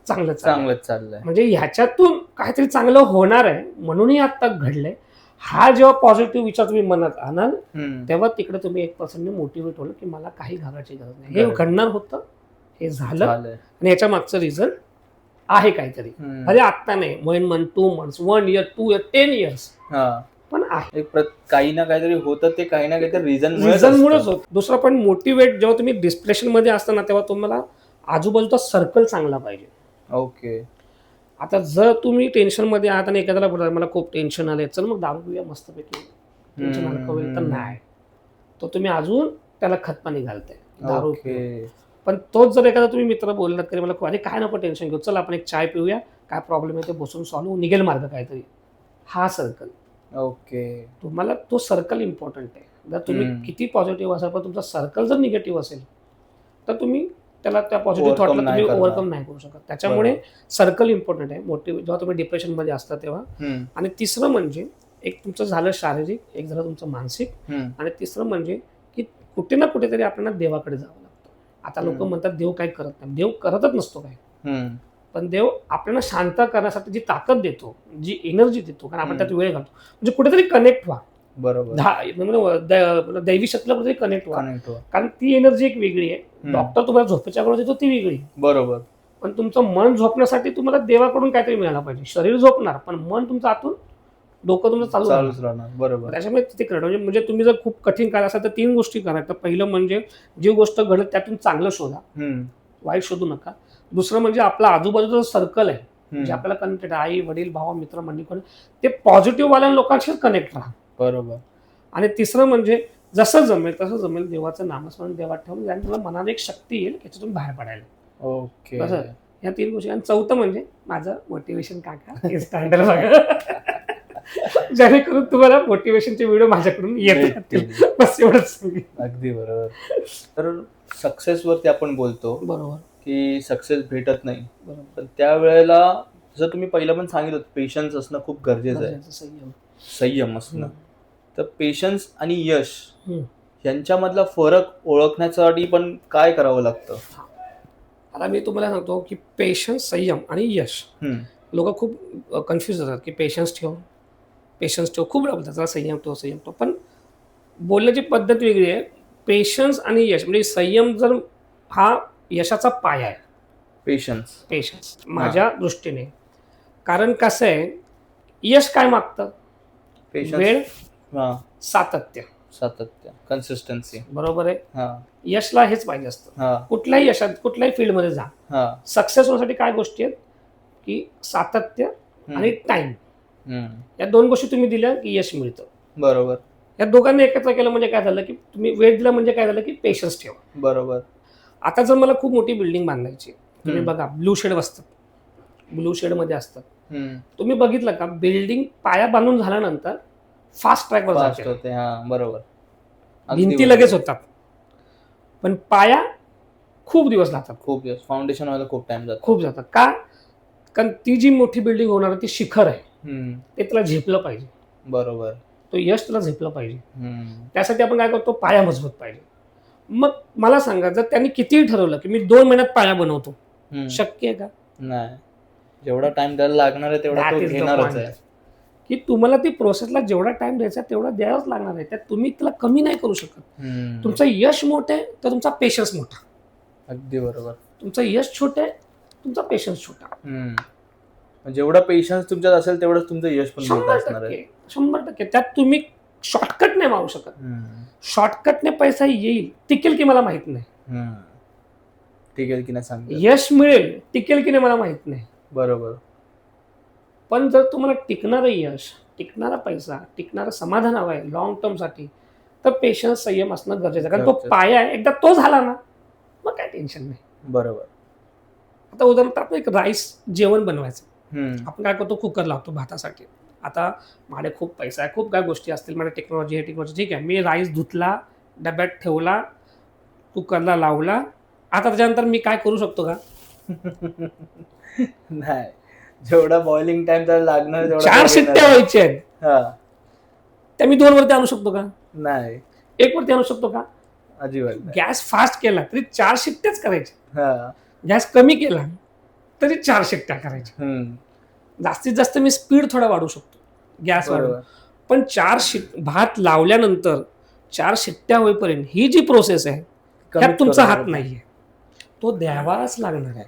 चांगलं चांगलंच चाललंय. म्हणजे ह्याच्यातून काहीतरी चांगलं होणार आहे म्हणूनही आता घडलंय. हा जेव्हा पॉझिटिव्ह विचार तुम्ही मनात आणाल तेव्हा तिकडे तुम्ही 1% मोटिवेट होलं की मला काही घालायची गरज नाही, हे घडणार होतं, हे झालं आणि याच्या मागचं रिझन आहे काहीतरी. अरे आत्ता नाही, 1 month 2 months 1 year 2 year 10 years पण आहे. काही ना काहीतरी होतं, ते काही ना काहीतरी रिझनमुळेच होत. दुसरं पण मोटिवेट जेव्हा तुम्ही डिप्रेशन मध्ये असताना तेव्हा तुम्हाला आजूबाजूचा सर्कल चांगला पाहिजे. ओके. आता जर तुम्ही टेन्शन मध्ये आहात आणि एखाद्याला बोलता मला खूप टेन्शन आलंय, चल मग दारू पिऊया मस्तपैकी, टेन्शन हलकं होईल, तर नाही, तो तुम्ही अजून त्याला खतपाणी घालताय, दारू पिऊ. पण तोच जर एखादा तुम्ही मित्र बोललात तरी मला अरे काय नको टेन्शन घेऊ, चल आपण एक चाय पिऊया, काय प्रॉब्लेम आहे ते बसून सॉल्व्ह निघेल मार्ग काहीतरी. हा सर्कल. ओके. तुम्हाला तो सर्कल इम्पॉर्टंट आहे. जर तुम्ही किती पॉझिटिव्ह असाल पण तुमचा सर्कल जर निगेटिव्ह असेल तर तुम्ही त्याला त्या पॉझिटिव्ह थॉटला तुम्ही ओव्हरकम नाही करू शकत. त्याच्यामुळे सर्कल इम्पॉर्टंट आहे मोटिव्ह जेव्हा तुम्ही डिप्रेशन मध्ये असता तेव्हा. आणि तिसरं म्हणजे एक तुमचं झालं शारीरिक, एक झालं तुमचं मानसिक, आणि तिसरं म्हणजे की कुठे ना कुठेतरी आपल्याला देवाकडे जावं लागतं. आता लोक म्हणतात देव काय करत नाही, देव करतच नसतो काय, पण देव आपल्याला शांत करण्यासाठी जी ताकद देतो, जी एनर्जी देतो, कारण आपण त्यात वेळ घालतो, म्हणजे कुठेतरी कनेक्ट व्हा. बरोबर. दैवी शक्तीला कुठेतरी कनेक्ट व्हा, कारण ती एनर्जी एक वेगळी आहे. डॉक्टर तुम्हाला झोपेच्या वेळेस देतो ती वेगळी. बरोबर. पण तुमचं मन झोपण्यासाठी तुम्हाला देवाकडून काहीतरी मिळायला पाहिजे. शरीर झोपणार पण मन तुमचं आतून, डोकं तुमचं चालूच राहणार. बरोबर. त्याच्यामुळे तिथे करा. म्हणजे तुम्ही जर खूप कठीण काय असेल तर 3 गोष्टी करा. तर पहिलं म्हणजे जी गोष्ट घडत त्यातून चांगलं शोधा, वाईट शोधू नका. दुसरं म्हणजे आपला आजूबाजूचा सर्कल आहे, म्हणजे आपल्याला कनेक्टेड आई वडील भाऊ मित्र मंडळी कोण ते पॉझिटिव्ह वाल्या लोकांशी कनेक्ट राहा. बरोबर. आणि तिसरं म्हणजे जसं जमेल तसं जमेल देवाचं नामस्मरण देवात ठेवून आणि तुला मनात एक शक्ती येईल त्याच्यातून बाहेर पडायला. ओके. बस या 3 गोष्टी. आणि चौथं म्हणजे माझं मोटिवेशन काका इन्स्टाग्राम बघा, जेणेकरून तुम्हाला मोटिवेशनचे व्हिडिओ माझ्याकडून येत राहतील. बस एवढंच सांगेन. अगदी बरोबर. तर सक्सेस वरती आपण बोलतो, बरोबर, की सक्सेस भेटत नाही, पण त्यावेळेला जसं तुम्ही पहिलं पण सांगितलं पेशन्स असणं खूप गरजेचं आहे, संयम असणं. तर पेशन्स आणि यश यांच्यामधला फरक ओळखण्यासाठी पण काय करावं लागतं? आता मी तुम्हाला सांगतो की पेशन्स, संयम आणि यश. लोक खूप कन्फ्युज होतात की पेशन्स ठेव खूप वेळा बोलतात, जरा संयम ठेव. पण बोलण्याची पद्धत वेगळी आहे. पेशन्स आणि यश म्हणजे संयम जर हा यशाचा पाया आहे. पेशन्स माझ्या दृष्टीने. कारण कसं आहे, यश काय मागतं? वेळ, सातत्य, कन्सिस्टन्सी. बरोबर आहे. यशला हेच पाहिजे असतं. कुठल्याही यशात, कुठल्याही फील्डमध्ये जा, सक्सेस होण्यासाठी काय गोष्टी आहेत की सातत्य आणि टाइम. या 2 गोष्टी तुम्ही दिल्या की यश मिळतं. बरोबर. या दोघांनी एकत्र केलं म्हणजे काय झालं की तुम्ही वेळ दिला म्हणजे काय झालं की पेशन्स ठेवा. बरोबर. आता जर मला खूप मोठी बिल्डिंग बांधायची, तुम्ही बघा ब्लू शेड बसतात, ब्लू शेड मध्ये असतात. तुम्ही बघितलं का, बिल्डिंग पाया बांधून झाल्यानंतर फास्ट ट्रॅकवर जाते. बरोबर. भिंती लगेच होतात, पण पाया खूप दिवस लागतात. खूप दिवस फाउंडेशन व्हायला खूप जातात. का? कारण ती जी मोठी बिल्डिंग होणार ती शिखर आहे, ते तुला झेपलं पाहिजे. बरोबर. तो यश तुला झेपलं पाहिजे. त्यासाठी आपण काय करतो, पाया मजबूत पाहिजे. मग मला सांगा, जर त्यांनी कितीही ठरवलं की मी 2 महिन्यात पाया बनवतो, शक्य आहे का? नाही. जेवढा टाइम त्याला लागणार आहे तेवढा तो घेणारच आहे. की तुम्हाला ती प्रोसेसला जेवढा टाइम द्यायचा तेवढा द्यावाच लागणार आहे. त्यात तुम्ही त्याला कमी नाही करू शकत. तुमचं यश मोठं आहे तर तुमचा पेशन्स मोठा. अगदी बरोबर. तुमचं यश छोटं आहे, तुमचा पेशन्स छोटा. जेवढा पेशन्स तुमच्यात असेल तेवढंच तुमचं यश पण मोठं असणार आहे. 100%. त्यात तुम्ही शॉर्टकट नाही मारू शकत. शॉर्टकटने पैसा येईल, टिकेल की मला माहित नाही. टिकेल की नाही सांग. यश मिळेल, टिकेल की नाही मला माहित नाही. बरोबर. पण जर तुम्हाला टिकणारं यश, टिकणारा पैसा, टिकणारं समाधान हवं आहे लॉंग टर्म साठी, तर पेशन्स, संयम असणं गरजेचं आहे. कारण तो पाया आहे, एकदा तो झाला ना मग काय टेन्शन नाही. बरोबर. आता उदाहरणार्थ आपण एक राईस जेवण बनवायचं, आपण काय करतो, कुकर लावतो भातासाठी. आता माझ्याकडे खूप पैसा आहे, खूप काय गोष्टी असतील, माझ्या टेक्नॉलॉजी आहे, ठीक आहे. मी राईस धुतला, डब्यात ठेवला, कुकरला लावला. आता त्याच्यानंतर मी काय करू शकतो का? नाही. जेवढा बॉइलिंग टाइम त्याला लागणार 4 शिट्ट्या व्हायच्या आहेत, त्या मी 2 वरती आणू शकतो का? नाही. 1 वरती आणू शकतो का? अजिबात. गॅस फास्ट केला तरी 4 शिट्ट्याच करायच्या. गॅस कमी केला तरी 4 शिट्ट्या करायच्या. जास्तीत जास्त मी स्पीड थोडा वाढवू शकतो गॅस वाढवून, पण 4 भात लावल्यानंतर 4 शिट्ट्या होईपर्यंत ही जी प्रोसेस आहे त्यात तुमचा हात नाहीये. तो द्यावाच लागणार आहे,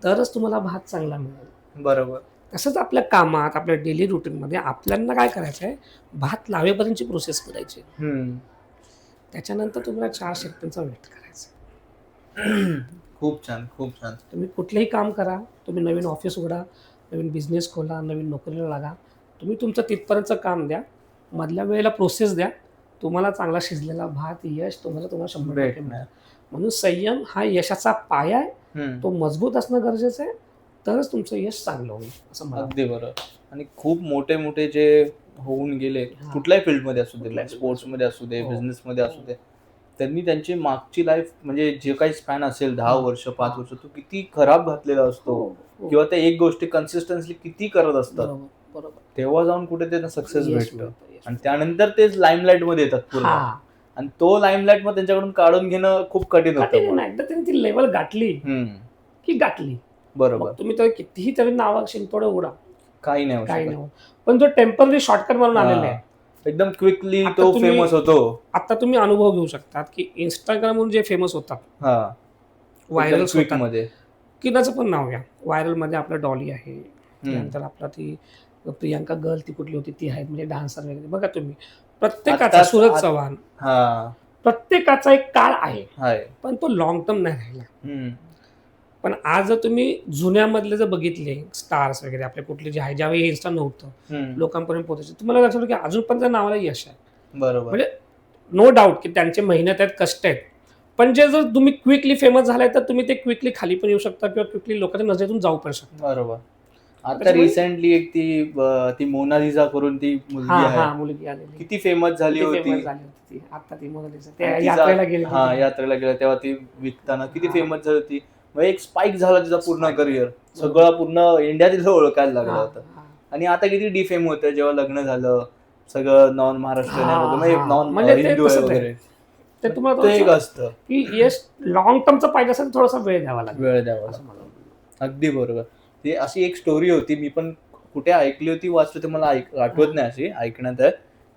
तरच तुम्हाला भात चांगला मिळेल. बरोबर. तसंच आपल्या कामात, आपल्या डेली रुटीनमध्ये आपल्याला काय करायचं आहे, भात लावेपर्यंतची प्रोसेस करायची. त्याच्यानंतर तुम्हाला 4 शिट्ट्यांचा वेट करायचा. खूप छान, खूप छान. तुम्ही कुठलंही काम करा, तुम्ही नवीन ऑफिस उघडा, नवीन बिझनेस खोला, नवीन नोकरीला लागा, तुम्ही तुमचं तिथपर्यंतचं काम द्या, मधल्या वेळेला प्रोसेस द्या, तुम्हाला चांगला शिजलेला भात, यश तुम्हाला 100% मिळेल. म्हणून संयम हा यशाचा पाया आहे, तो मजबूत असणं गरजेचं आहे, तरच तुमचं यश चांगलं होईल असं मला. अगदी बरोबर. आणि खूप मोठे मोठे जे होऊन गेले, कुठल्याही फील्डमध्ये असू दे, स्पोर्ट्समध्ये असू दे, बिझनेसमध्ये असू दे, त्यांनी त्यांची मागची लाईफ म्हणजे जे काही स्पॅन असेल 10 वर्ष 5 वर्ष, तो किती खराब घातलेला असतो, किंवा त्या एक गोष्टी कन्सिस्टन्सली किती करत असतात, तेव्हा जाऊन कुठे त्यांना सक्सेस भेटतं. आणि त्यानंतर तेच लाईमलाईट मध्ये येतात पूर्ण, आणि तो लाईमलाईट मध्ये त्यांच्याकडून काढून घेणं खूप कठीण होतं. एकदा त्यांनी ती लेवल गाठली की गाठली. बरोबर. तुम्ही तर कितीही तरी नाव शिंतोडे उडा, काही नाही. पण जो टेम्पररी शॉर्टकट म्हणून आलेला आहे, एकदम क्विकली तो फेमस होतो. आता तुम्ही अनुभव घेऊ शकतात की इंस्टाग्राम वरून जे फेमस होतात, व्हायरल मध्ये, किनाचं पण नाव घ्या, व्हायरल मध्ये आपलं डॉली आहे, त्यानंतर आपला ती प्रियांका गर्ल, ती कुठली होती ती आहे, म्हणजे डान्सर वगैरे. बघा तुम्ही, प्रत्येकाचा, सूरज चव्हाण, प्रत्येकाचा एक काळ आहे, पण तो लॉंग टर्म नाही राहिला. पण आज जर तुम्ही जुन्यामधले जर बघितले स्टार्स वगैरे आपले कुठले जे आहे, ज्यावेळी इन्स्टा नव्हतं, लोकांपर्यंत पोहोचायचं, तुम्हाला लक्षात की अजून पण त्या नावाला यश आहे. बरोबर. म्हणजे नो डाऊट की त्यांचे मेहनत आहेत, कष्ट आहेत, पण जे जर तुम्ही क्विकली फेमस झालाय तर तुम्ही ते क्विकली खाली पण येऊ शकता, किंवा क्विकली लोकांच्या नजरेतून जाऊ पण शकता. बरोबर. आता रिसेंटली एक ती मोनालिसा करून ती मुलगी आलेली, किती फेमस झाली होती. आता ती मोनालिसा यात्रेला गेली, तेव्हा ती विकताना किती फेमस झाली होती. एक स्पाइक झाला तिचा पूर्ण करिअर, सगळं पूर्ण इंडिया तिला ओळखायला लागलं होतं. आणि आता किती डिफेम होतं जेव्हा लग्न झालं, सगळं नॉन महाराष्ट्रीयन, नॉन हिंदू वगैरे. ते तुम्हाला ते एक थोडंसं असतं की यश लॉंग टर्मचं पाहिजे असेल तर थोडासा वेळ द्यावा लागेल वेळ द्यावा असं लागतो. मला वाटतं. अगदी बरोबर. ते अशी एक स्टोरी होती, मी पण कुठे ऐकली होती, वाचली, ते मला आठवत नाही अशी ऐकण्यात आहे,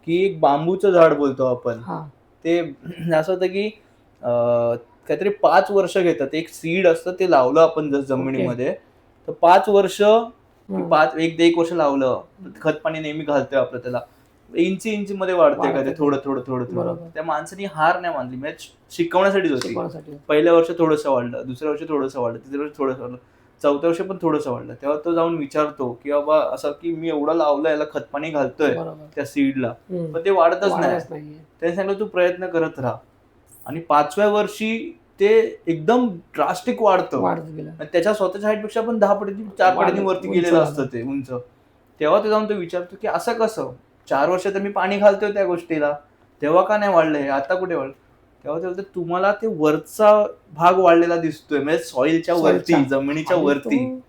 की एक बांबूचं झाड बोलतो आपण. हा ते असं होतं की काहीतरी 5 वर्ष घेतात. एक सीड असतं, ते लावलं आपण जर जमिनीमध्ये, तर 5 वर्ष की हम्म. 1 वर्ष लावलं, खत पाणी नेहमी घालतोय आपलं त्याला, इंची मध्ये वाढतंय का ते, थोडं थोडं थोडं थोडं. बरोबर. त्या माणसाने हार नाही मानली, म्हणजे शिकवण्यासाठीच होती. शिकवण्यासाठी. पहिल्या वर्ष थोडंसं वाढलं, दुसऱ्या वर्षी थोडंसं वाढलं, तिसऱ्या वर्षी थोडंसं वाढलं, चौथ्या वर्षी पण थोडंसं वाढलं. तेव्हा तो जाऊन विचारतो की बाबा असं की मी एवढं लावलं, याला खत पाणी घालतोय बरोबर. त्या सीडला, हम्म. पण ते वाढतच नाही. वाढच नाहीये. त्याने सांगितलं तू प्रयत्न करत राहा, आणि 5व्या वर्षी ते एकदम ड्रास्टिक वाढतं. वाढत गेलं. आणि त्याच्या स्वतःच्या हाईटपेक्षा पण 10 पटीने 4 पटीने वरती उंच गेलेलं झालं. असतं ते उंच. तेव्हा ते जाऊन तो विचारतो की असं कसं, 4 वर्ष तर मी पाणी घालतोय त्या गोष्टीला, तेव्हा का नाही वाढलं हे, आता कुठे वाढलं? तेव्हा ते बोलतात तुम्हाला ते वरचा भाग वाढलेला दिसतोय, म्हणजे सॉइलच्या वरती, सॉइलच्या. जमिनीच्या आणि वरती, तो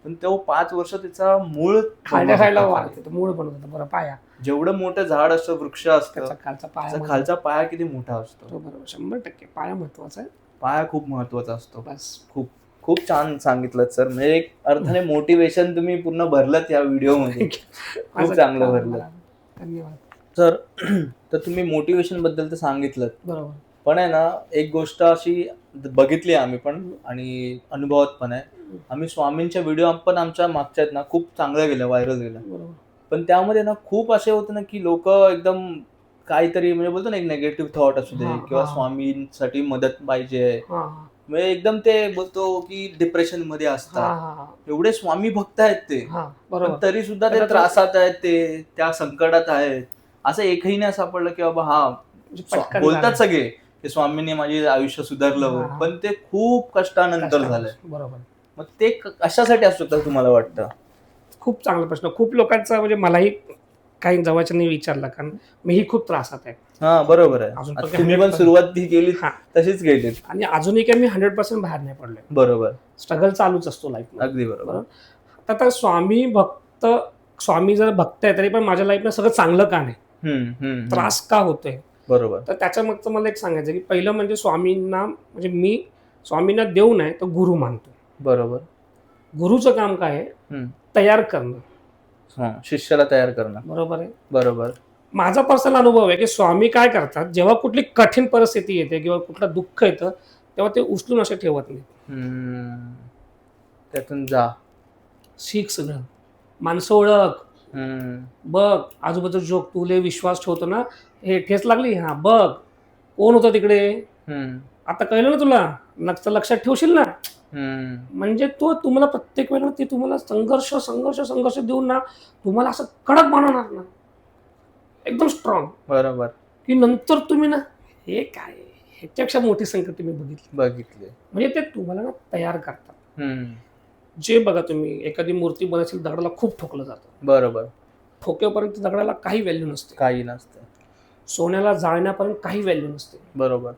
पण तो 5 वर्ष त्याचा मूळ खालच्या साईडला बनवत वाढतो, मूळ बनवत होता बरं पाया. जेवढं मोठं झाड असतं, वृक्ष असतं, त्याचा खालचा पाया त्याचा महत्वाचा. खालचा पाया किती मोठा असतो. तो बरोबर 100% पाया महत्वाचा आहे. पाया खूप महत्वाचा असतो. बस. खूप खूप छान सांगितलं सर, म्हणजे एक अर्थाने मोटिवेशन तुम्ही पूर्ण भरलत या व्हिडिओमध्ये. खूप चांगलं भरलं धन्यवाद सर. तर तुम्ही मोटिवेशन बद्दल तर सांगितलं, बरोबर. पण आहे ना एक गोष्ट अशी बघितली आम्ही पण आणि अनुभवात पण आहे. आम्ही स्वामींच्या व्हिडिओ आपण आमच्या मागच्या आहेत ना खूप चांगल्या गेल्या, व्हायरल गेल्या, बरोबर. पण त्यामध्ये ना खूप असे होते ना की लोक एकदम काहीतरी म्हणजे बोलतो ना एक नेगेटिव्ह थॉट असू दे, किंवा स्वामींसाठी मदत पाहिजे, म्हणजे एकदम ते बोलतो की डिप्रेशन मध्ये असतात. एवढे स्वामी भक्त आहेत ते, पण तरी सुद्धा ते त्रासात आहेत, ते त्या संकटात आहेत. असं एकही नाही सापडलं की बाबा हा बोलतात सगळे की स्वामींनी माझे आयुष्य सुधारलं, पण ते खूप कष्टानंतर झालंय. बरोबर. मग ते कशासाठी असू शकतं तुम्हाला वाटतं? खूप चांगला प्रश्न. खूप लोकांचा म्हणजे मलाही काही जवळच्यांनी विचारला, कारण मीही खूप त्रासात आहे. हा बरोबर आहे. अजून तुम्ही पण सुरुवात ती केली तशीच गेली, आणि अजूनही काही मी 100% बाहेर नाही पडलोय. बरोबर. स्ट्रगल चालूच असतो लाईफ. अगदी बरोबर. आता स्वामी जर भक्त आहे तरी पण माझ्या लाईफला सगळं चांगलं का नाही, त्रास का होतोय, बरोबर. तर त्याच्या मागचं मला एक सांगायचं की पहिलं म्हणजे स्वामींना, म्हणजे मी स्वामींना देव नाही तर गुरु मानतो. बरोबर. गुरुचं काम काय आहे, तयार करणं, शिष्याला तयार करणं. बरोबर आहे. बरोबर. माझा पर्सनल अनुभव आहे की स्वामी काय करतात, जेव्हा कुठली कठीण परिस्थिती येते किंवा कुठलं दुःख येतं तेव्हा ते उचलून असे ठेवत नाही. त्यातून जा, शिक सगळं, माणसं ओळख, बघ आजूबाजू जोग, तुले विश्वास ठेवतो ना, हे ठेच लागली, हा बघ कोण होतं तिकडे, आता कळलं ना तुला, लक्षात ठेवशील ना. म्हणजे तो तुम्हाला प्रत्येक वेळेला ते तुम्हाला संघर्ष संघर्ष संघर्ष देऊन ना तुम्हाला असं कडक बनवणार ना, एकदम स्ट्रॉंग. बरोबर. की नंतर तुम्ही ना हे काय, ह्याच्यापेक्षा मोठी संकट तुम्ही बघितले, म्हणजे ते तुम्हाला ना तयार करतात. जे बघा तुम्ही एखादी मूर्ती बनायची, दगडाला खूप ठोकलं जातं. बरोबर. ठोकेपर्यंत दगडाला काही व्हॅल्यू नसते, काही नसते. सोन्याला जाळण्यापर्यंत काही व्हॅल्यू नसते. बरोबर.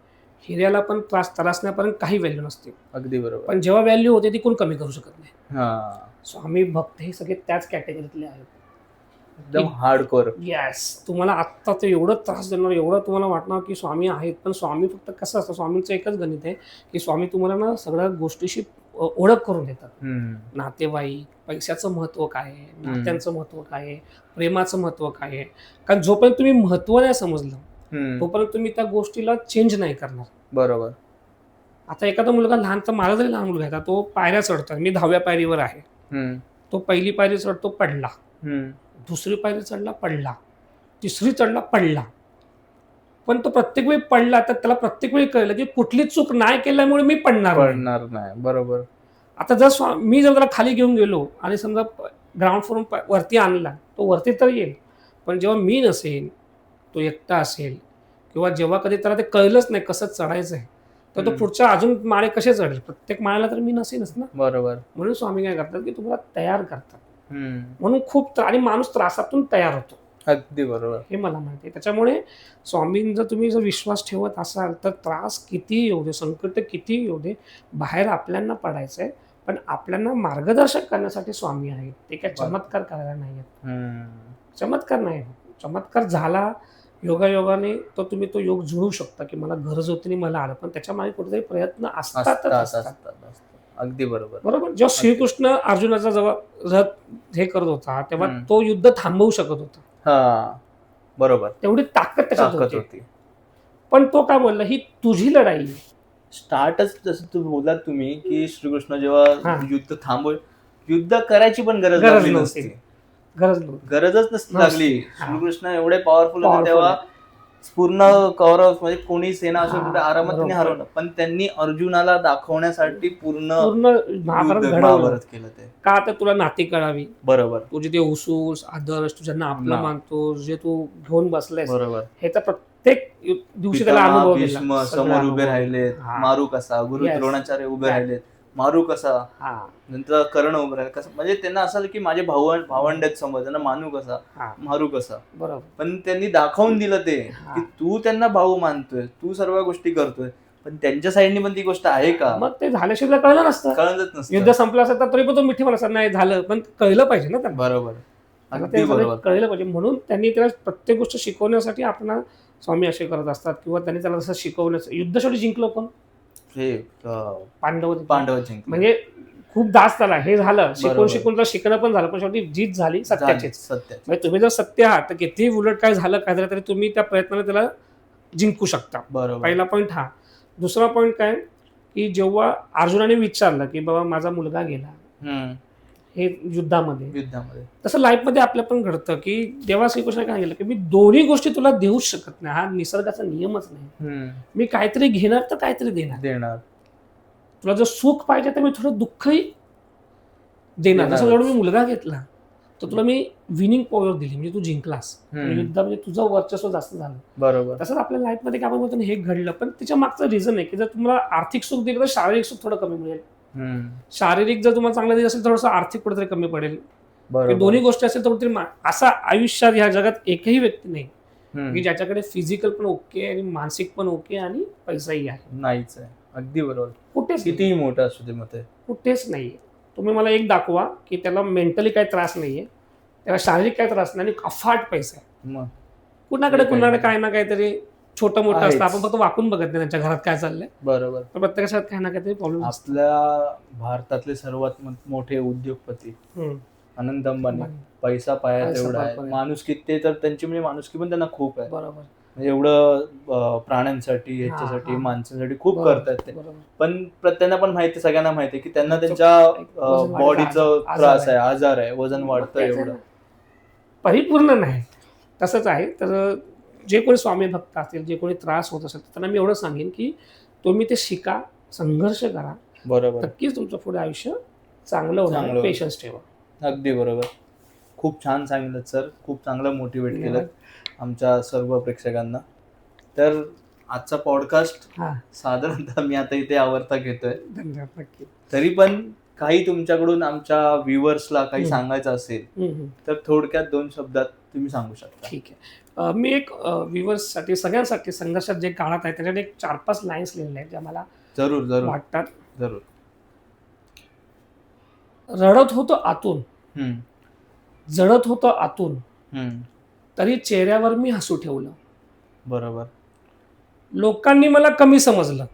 हिऱ्याला पण त्रासण्यापर्यंत काही व्हॅल्यू नसते. अगदी बरोबर. पण जेव्हा व्हॅल्यू होते ती कोण कमी करू शकत नाही. स्वामी भक्त हे सगळे त्याच कॅटेगरीतले आहेत, एकदम हार्डकोर. येस. तुम्हाला आत्ता ते एवढं त्रास देणार, एवढं तुम्हाला वाटणार की स्वामी आहेत, पण स्वामी फक्त कसं असतं, स्वामींचं एकच गणित आहे की स्वामी तुम्हाला ना सगळ्या गोष्टीशी ओळख करून देतात. नातेवाईक, पैशाचं महत्व काय आहे, नात्यांचं महत्व काय आहे, प्रेमाचं महत्व काय आहे, कारण जोपर्यंत तुम्ही महत्व नाही समजलं तोपर्यंत तुम्ही त्या गोष्टीला चेंज नाही करणार. बरोबर. आता एखादा मुलगा लहानचा, माझा जरी लहान मुलगा आहे, तो पायऱ्या चढतो, मी 10व्या पायरीवर आहे, तो पहिली पायरी चढतो, पडला, दुसरी पायरी चढला, पडला, तिसरी चढला, पडला, पण तो प्रत्येक वेळी पडला तर त्याला प्रत्येक वेळी कळलं की कुठली चूक नाही केल्यामुळे मी पडणार नाही. बरोबर. आता जर मी जर त्याला खाली घेऊन गेलो आणि समजा ग्राउंड फ्लोर वरती आणला, तो वरती तर येईल, पण जेव्हा मी नसेल, तो एकटा असेल, किंवा जेव्हा कधी त्याला ते कळलंच नाही कसं चढायचं आहे, तर तो पुढच्या अजून माळे कसे चढेल, प्रत्येक माळ्याला तर मी नसेनच ना. बरोबर. म्हणून स्वामी काय करतात की तुम्हाला तयार करतात, म्हणून खूप, आणि माणूस त्रासातून तयार होतो. अगदी बरोबर. हे मला माहिती आहे. त्याच्यामुळे स्वामींचा तुम्ही जर विश्वास ठेवत असाल तर त्रास किती येऊ दे, संकट किती येऊ दे, बाहेर आपल्यांना पडायचंय, पण आपल्याला मार्गदर्शन करण्यासाठी स्वामी आहेत. ते काय चमत्कार करायला नाही आहेत. चमत्कार नाही, चमत्कार झाला योगायोगाने तो तुम्ही तो योग जुळू शकता की मला गरज होती आणि मला आलं, पण त्याच्या मागे कुठेतरी प्रयत्न असतातच असतात. अगदी बरोबर. बरोबर. जेव्हा श्रीकृष्ण अर्जुनाचा जेव्हा रथ हे करत होता तेव्हा तो युद्ध थांबवू शकत होता. हा, बरोबर. तेवढी ताकद त्याच्यात ताकद होती. होती. पण तो काय बोलला, ही तुझी लढाई आहे. स्टार्टच जसं तुम्ही बोललात तुम्ही की श्रीकृष्ण हा. जेव्हा युद्ध करायची पण गरज गरज लागली नव्हती. नसती. गरजच नसती लागली. हा. श्रीकृष्ण एवढे पॉवरफुल होते Powerful तेव्हा पूर्ण कौरव म्हणजे कोणी सेना असेल हा, कुठे आरामात त्यांनी बरोबर. हरवलं, पण त्यांनी अर्जुनाला दाखवण्यासाठी पूर्ण महाभारत घडवलं. महाभारत केलं ते. का तर तुला नाती कळावी, बरोबर तुझे ते उसूस आदर्श तू ज्यांना आपलं ना. मानतो, जे तू घेऊन बसलायस, बरोबर. ह्याचा प्रत्येक दिवशी त्याला पितामह अनुभव भीष्म दिला. समोर उभे राहिलेत, हा. मारू कसा, गुरु Yes. द्रोणाचार्य उभे Yeah. राहिलेत, मारू कसा, हा, नंतर कर्ण उभे राहिले कसं, म्हणजे त्यांना असं आलं की माझे भावंड आहेत समोर, त्यांना मानू कसा, हा, मारू कसा. बरोबर. पण त्यांनी दाखवून दिलं ते हा. की तू त्यांना भाऊ मानतोय, तू सर्व गोष्टी करतोय, पण त्यांच्या साईडनी पण ती गोष्ट आहे का, मग ते झाल्याशिवाय तुला कळलं नसतं. कळतच नसतं. युद्ध संपलं असतं तर तरी पण तो मिठी मला नाही झालं, पण कळलं पाहिजे ना त्यांना. बरोबर, त्याला अगदी ते सगळं बरोबर. कळलं पाहिजे, म्हणून त्यांनी त्याला प्रत्येक गोष्ट शिकवण्यासाठी आपण स्वामी असे करत असतात, किंवा त्यांनी त्याला जसं शिकवण्याचं. युद्ध शेवटी जिंकलो पण हे पांडव. पांडव जिंकले. म्हणजे खूप दास त्याला हे झालं, शिकून बरोबर. शिकून तर शिकणं पण झालं, पण शेवटी जीत झाली सत्याचीच. सत्य. म्हणजे तुम्ही जर सत्य आहात तर कितीही उलट काय झालं काय झालं तरी तुम्ही त्या प्रयत्नाने त्याला जिंकू शकता. बरोबर. पहिला पॉईंट हा. दुसरा पॉईंट काय की जेव्हा अर्जुनाने विचारलं की बाबा माझा मुलगा गेला हे युद्धामध्ये, तसं लाईफमध्ये आपल्या पण घडतं की देवा श्रीकृष्ण काय केलं की मी दोन्ही गोष्टी तुला देऊच शकत नाही, हा निसर्गाचा नियमच नाही. मी काहीतरी घेणार तर काहीतरी देणार. तुला जर सुख पाहिजे तर मी थोडं दुःखही देणार. जसं जेवढा मी मुलगा घेतला तर तुला मी विनिंग पॉवर दिली, म्हणजे तू जिंकलास युद्धामध्ये, तुझं वर्चस्व जास्त झालं. बरोबर. तसंच आपल्या लाईफमध्ये काय आपण बोलतो हे घडलं, पण त्याच्या मागचं रिझन आहे की जर तुम्हाला आर्थिक सुख दिलं तर शारीरिक सुख थोडं कमी मिळेल. शारीरिक जर तुम्हाला चांगलं दिलं असेल थोडंसं आर्थिक कुठेतरी कमी पडेल. दोन्ही गोष्टी असेल तर कुठेतरी असा आयुष्यात ह्या जगात एकही व्यक्ती नाही की ज्याच्याकडे फिजिकल पण ओके आणि मानसिक पण ओके आणि पैसाही आहे. नाहीच आहे. अगदी बरोबर. कुठेच कितीही मोठं असू दे मग ते कुठेच नाहीये. तुम्ही मला एक दाखवा की त्याला मेंटली काही त्रास नाहीये, त्याला शारीरिक काही त्रास नाही आणि अफाट पैसा आहे. मग कुणाकडे काय ना काहीतरी छोटं मोठं आहेच. असतं, आपण फक्त वाकून बघत नाही त्यांच्या घरात काय चाललंय. बरोबर. पण प्रत्यक्षात काही ना काहीतरी प्रॉब्लेम असतो. आपल्या भारतातले सर्वात मोठे उद्योगपती अनंत अंबानी, पैसा पायात पैसा एवढा आहे, भरपूर आहे. माणुसकी ते तर त्यांची म्हणजे माणुसकी पण त्यांना खूप आहे. बरोबर. म्हणजे एवढं प्राण्यांसाठी ह्याच्यासाठी हा. माणसांसाठी खूप बरोबर, करतात ते. बरोबर. पण त्यांना पण माहिती, सगळ्यांना माहिती आहे की त्यांना वजन त्यांच्या वाढीचा बॉडीचं आजार त्रास आहे. आहे, आजार आहे, वजन वाढतं एवढं. परिपूर्ण नाही तसंच आहे. तर जे कोणी स्वामी भक्त असतील, जे कोणी त्रास होत असेल त्यांना मी एवढं सांगेन की तुम्ही ते शिका, संघर्ष करा, बरोबर. नक्कीच तुमचं पुढे आयुष्य चांगलं होणार. पेशन्स ठेवा. अगदी बरोबर. खूप छान सांगितलं सर, खूप चांगलं मोटिवेट केलं आमच्या सर्व प्रेक्षकांना. तर आजचा पॉडकास्ट साधारणतः मी आता इथे आवरता घेतोय. धन्यवाद. नक्की. तरी पण काही तुमच्याकडून आमच्या व्ह्युअर्सला काही सांगायचं असेल तर थोडक्यात 2 शब्दात तुम्ही सांगू शकता. ठीक आहे. मी एक व्ह्युअर्ससाठी सगळ्यांसाठी संघर्षात जे काळात आहे त्याच्यात एक 4-5 लाईन्स लिहिलेल्या आहेत ज्या मला जरूर वाटतात. जरूर. रडत होतं आतून, जळत होतं आतून, तरी चेहऱ्यावर मी हसू ठेवलं. बरोबर. लोकांनी मला कमी समजलं,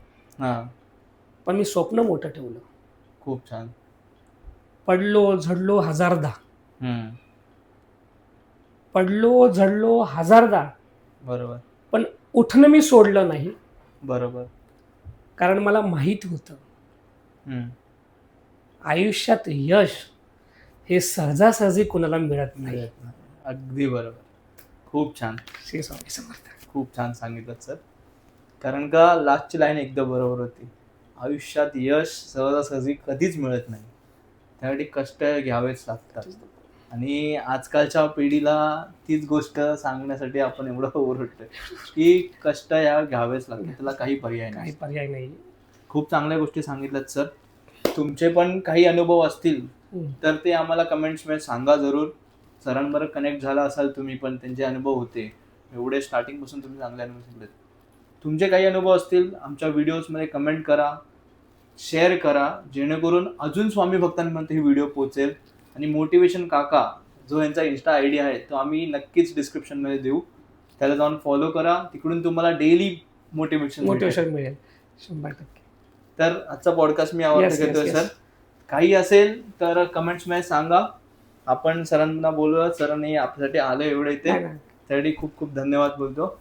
पण मी स्वप्न मोठं ठेवलं. खूप छान. पडलो झडलो हजारदा, पडलो झडलो हजारदा, बरोबर, पण उठणं मी सोडलं नाही. बरोबर. कारण मला माहित होतं आयुष्यात यश हे सहजासहजी कुणाला मिळत नाही. अगदी बरोबर. खूप छान. श्री स्वामी समर्थ. खूप छान सांगितलं सर. कारण का लास्टची लाईन एकदम बरोबर होती. आयुष्यात यश सहजासहजी कधीच मिळत नाही, त्यासाठी कष्ट घ्यावेच लागतात. आणि आजकालच्या पिढीला तीच गोष्ट सांगण्यासाठी आपण एवढं ओरडतोय की कष्ट या घ्यावेच लागतात, त्याला काही पर्याय नाही. खूप चांगल्या गोष्टी सांगितल्यात सर. तुमचे पण काही अनुभव असतील तर ते आम्हाला कमेंट्समध्ये सांगा जरूर. सरांबरोबर कनेक्ट झाला असाल तुम्ही पण, त्यांचे अनुभव होते एवढे स्टार्टिंगपासून तुम्ही चांगले अनुभव सांगितलेत. तुमचे काही अनुभव असतील आमच्या व्हिडिओजमध्ये कमेंट करा, शेअर करा, जेणेकरून अजून स्वामी भक्तांपर्यंत ही व्हिडिओ पोहोचेल. आणि मोटिवेशन काका जो यांचा इन्स्टा ID आहे तो आम्ही नक्कीच डिस्क्रिप्शनमध्ये देऊ. त्याला जाऊन फॉलो करा. तिकडून तुम्हाला डेली मोटिवेशन मिळेल 100%. तर आजचा पॉडकास्ट मी आवडता Yes, घेतोय yes, सर. yes. काही असेल तर कमेंट्स मध्ये सांगा. आपण सरांना बोलूया, सरांनी आपल्यासाठी आलं एवढं इथे, नाही, नाही. त्यासाठी खूप खूप धन्यवाद बोलतो.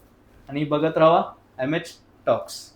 आणि बघत राहा MH टॉक्स.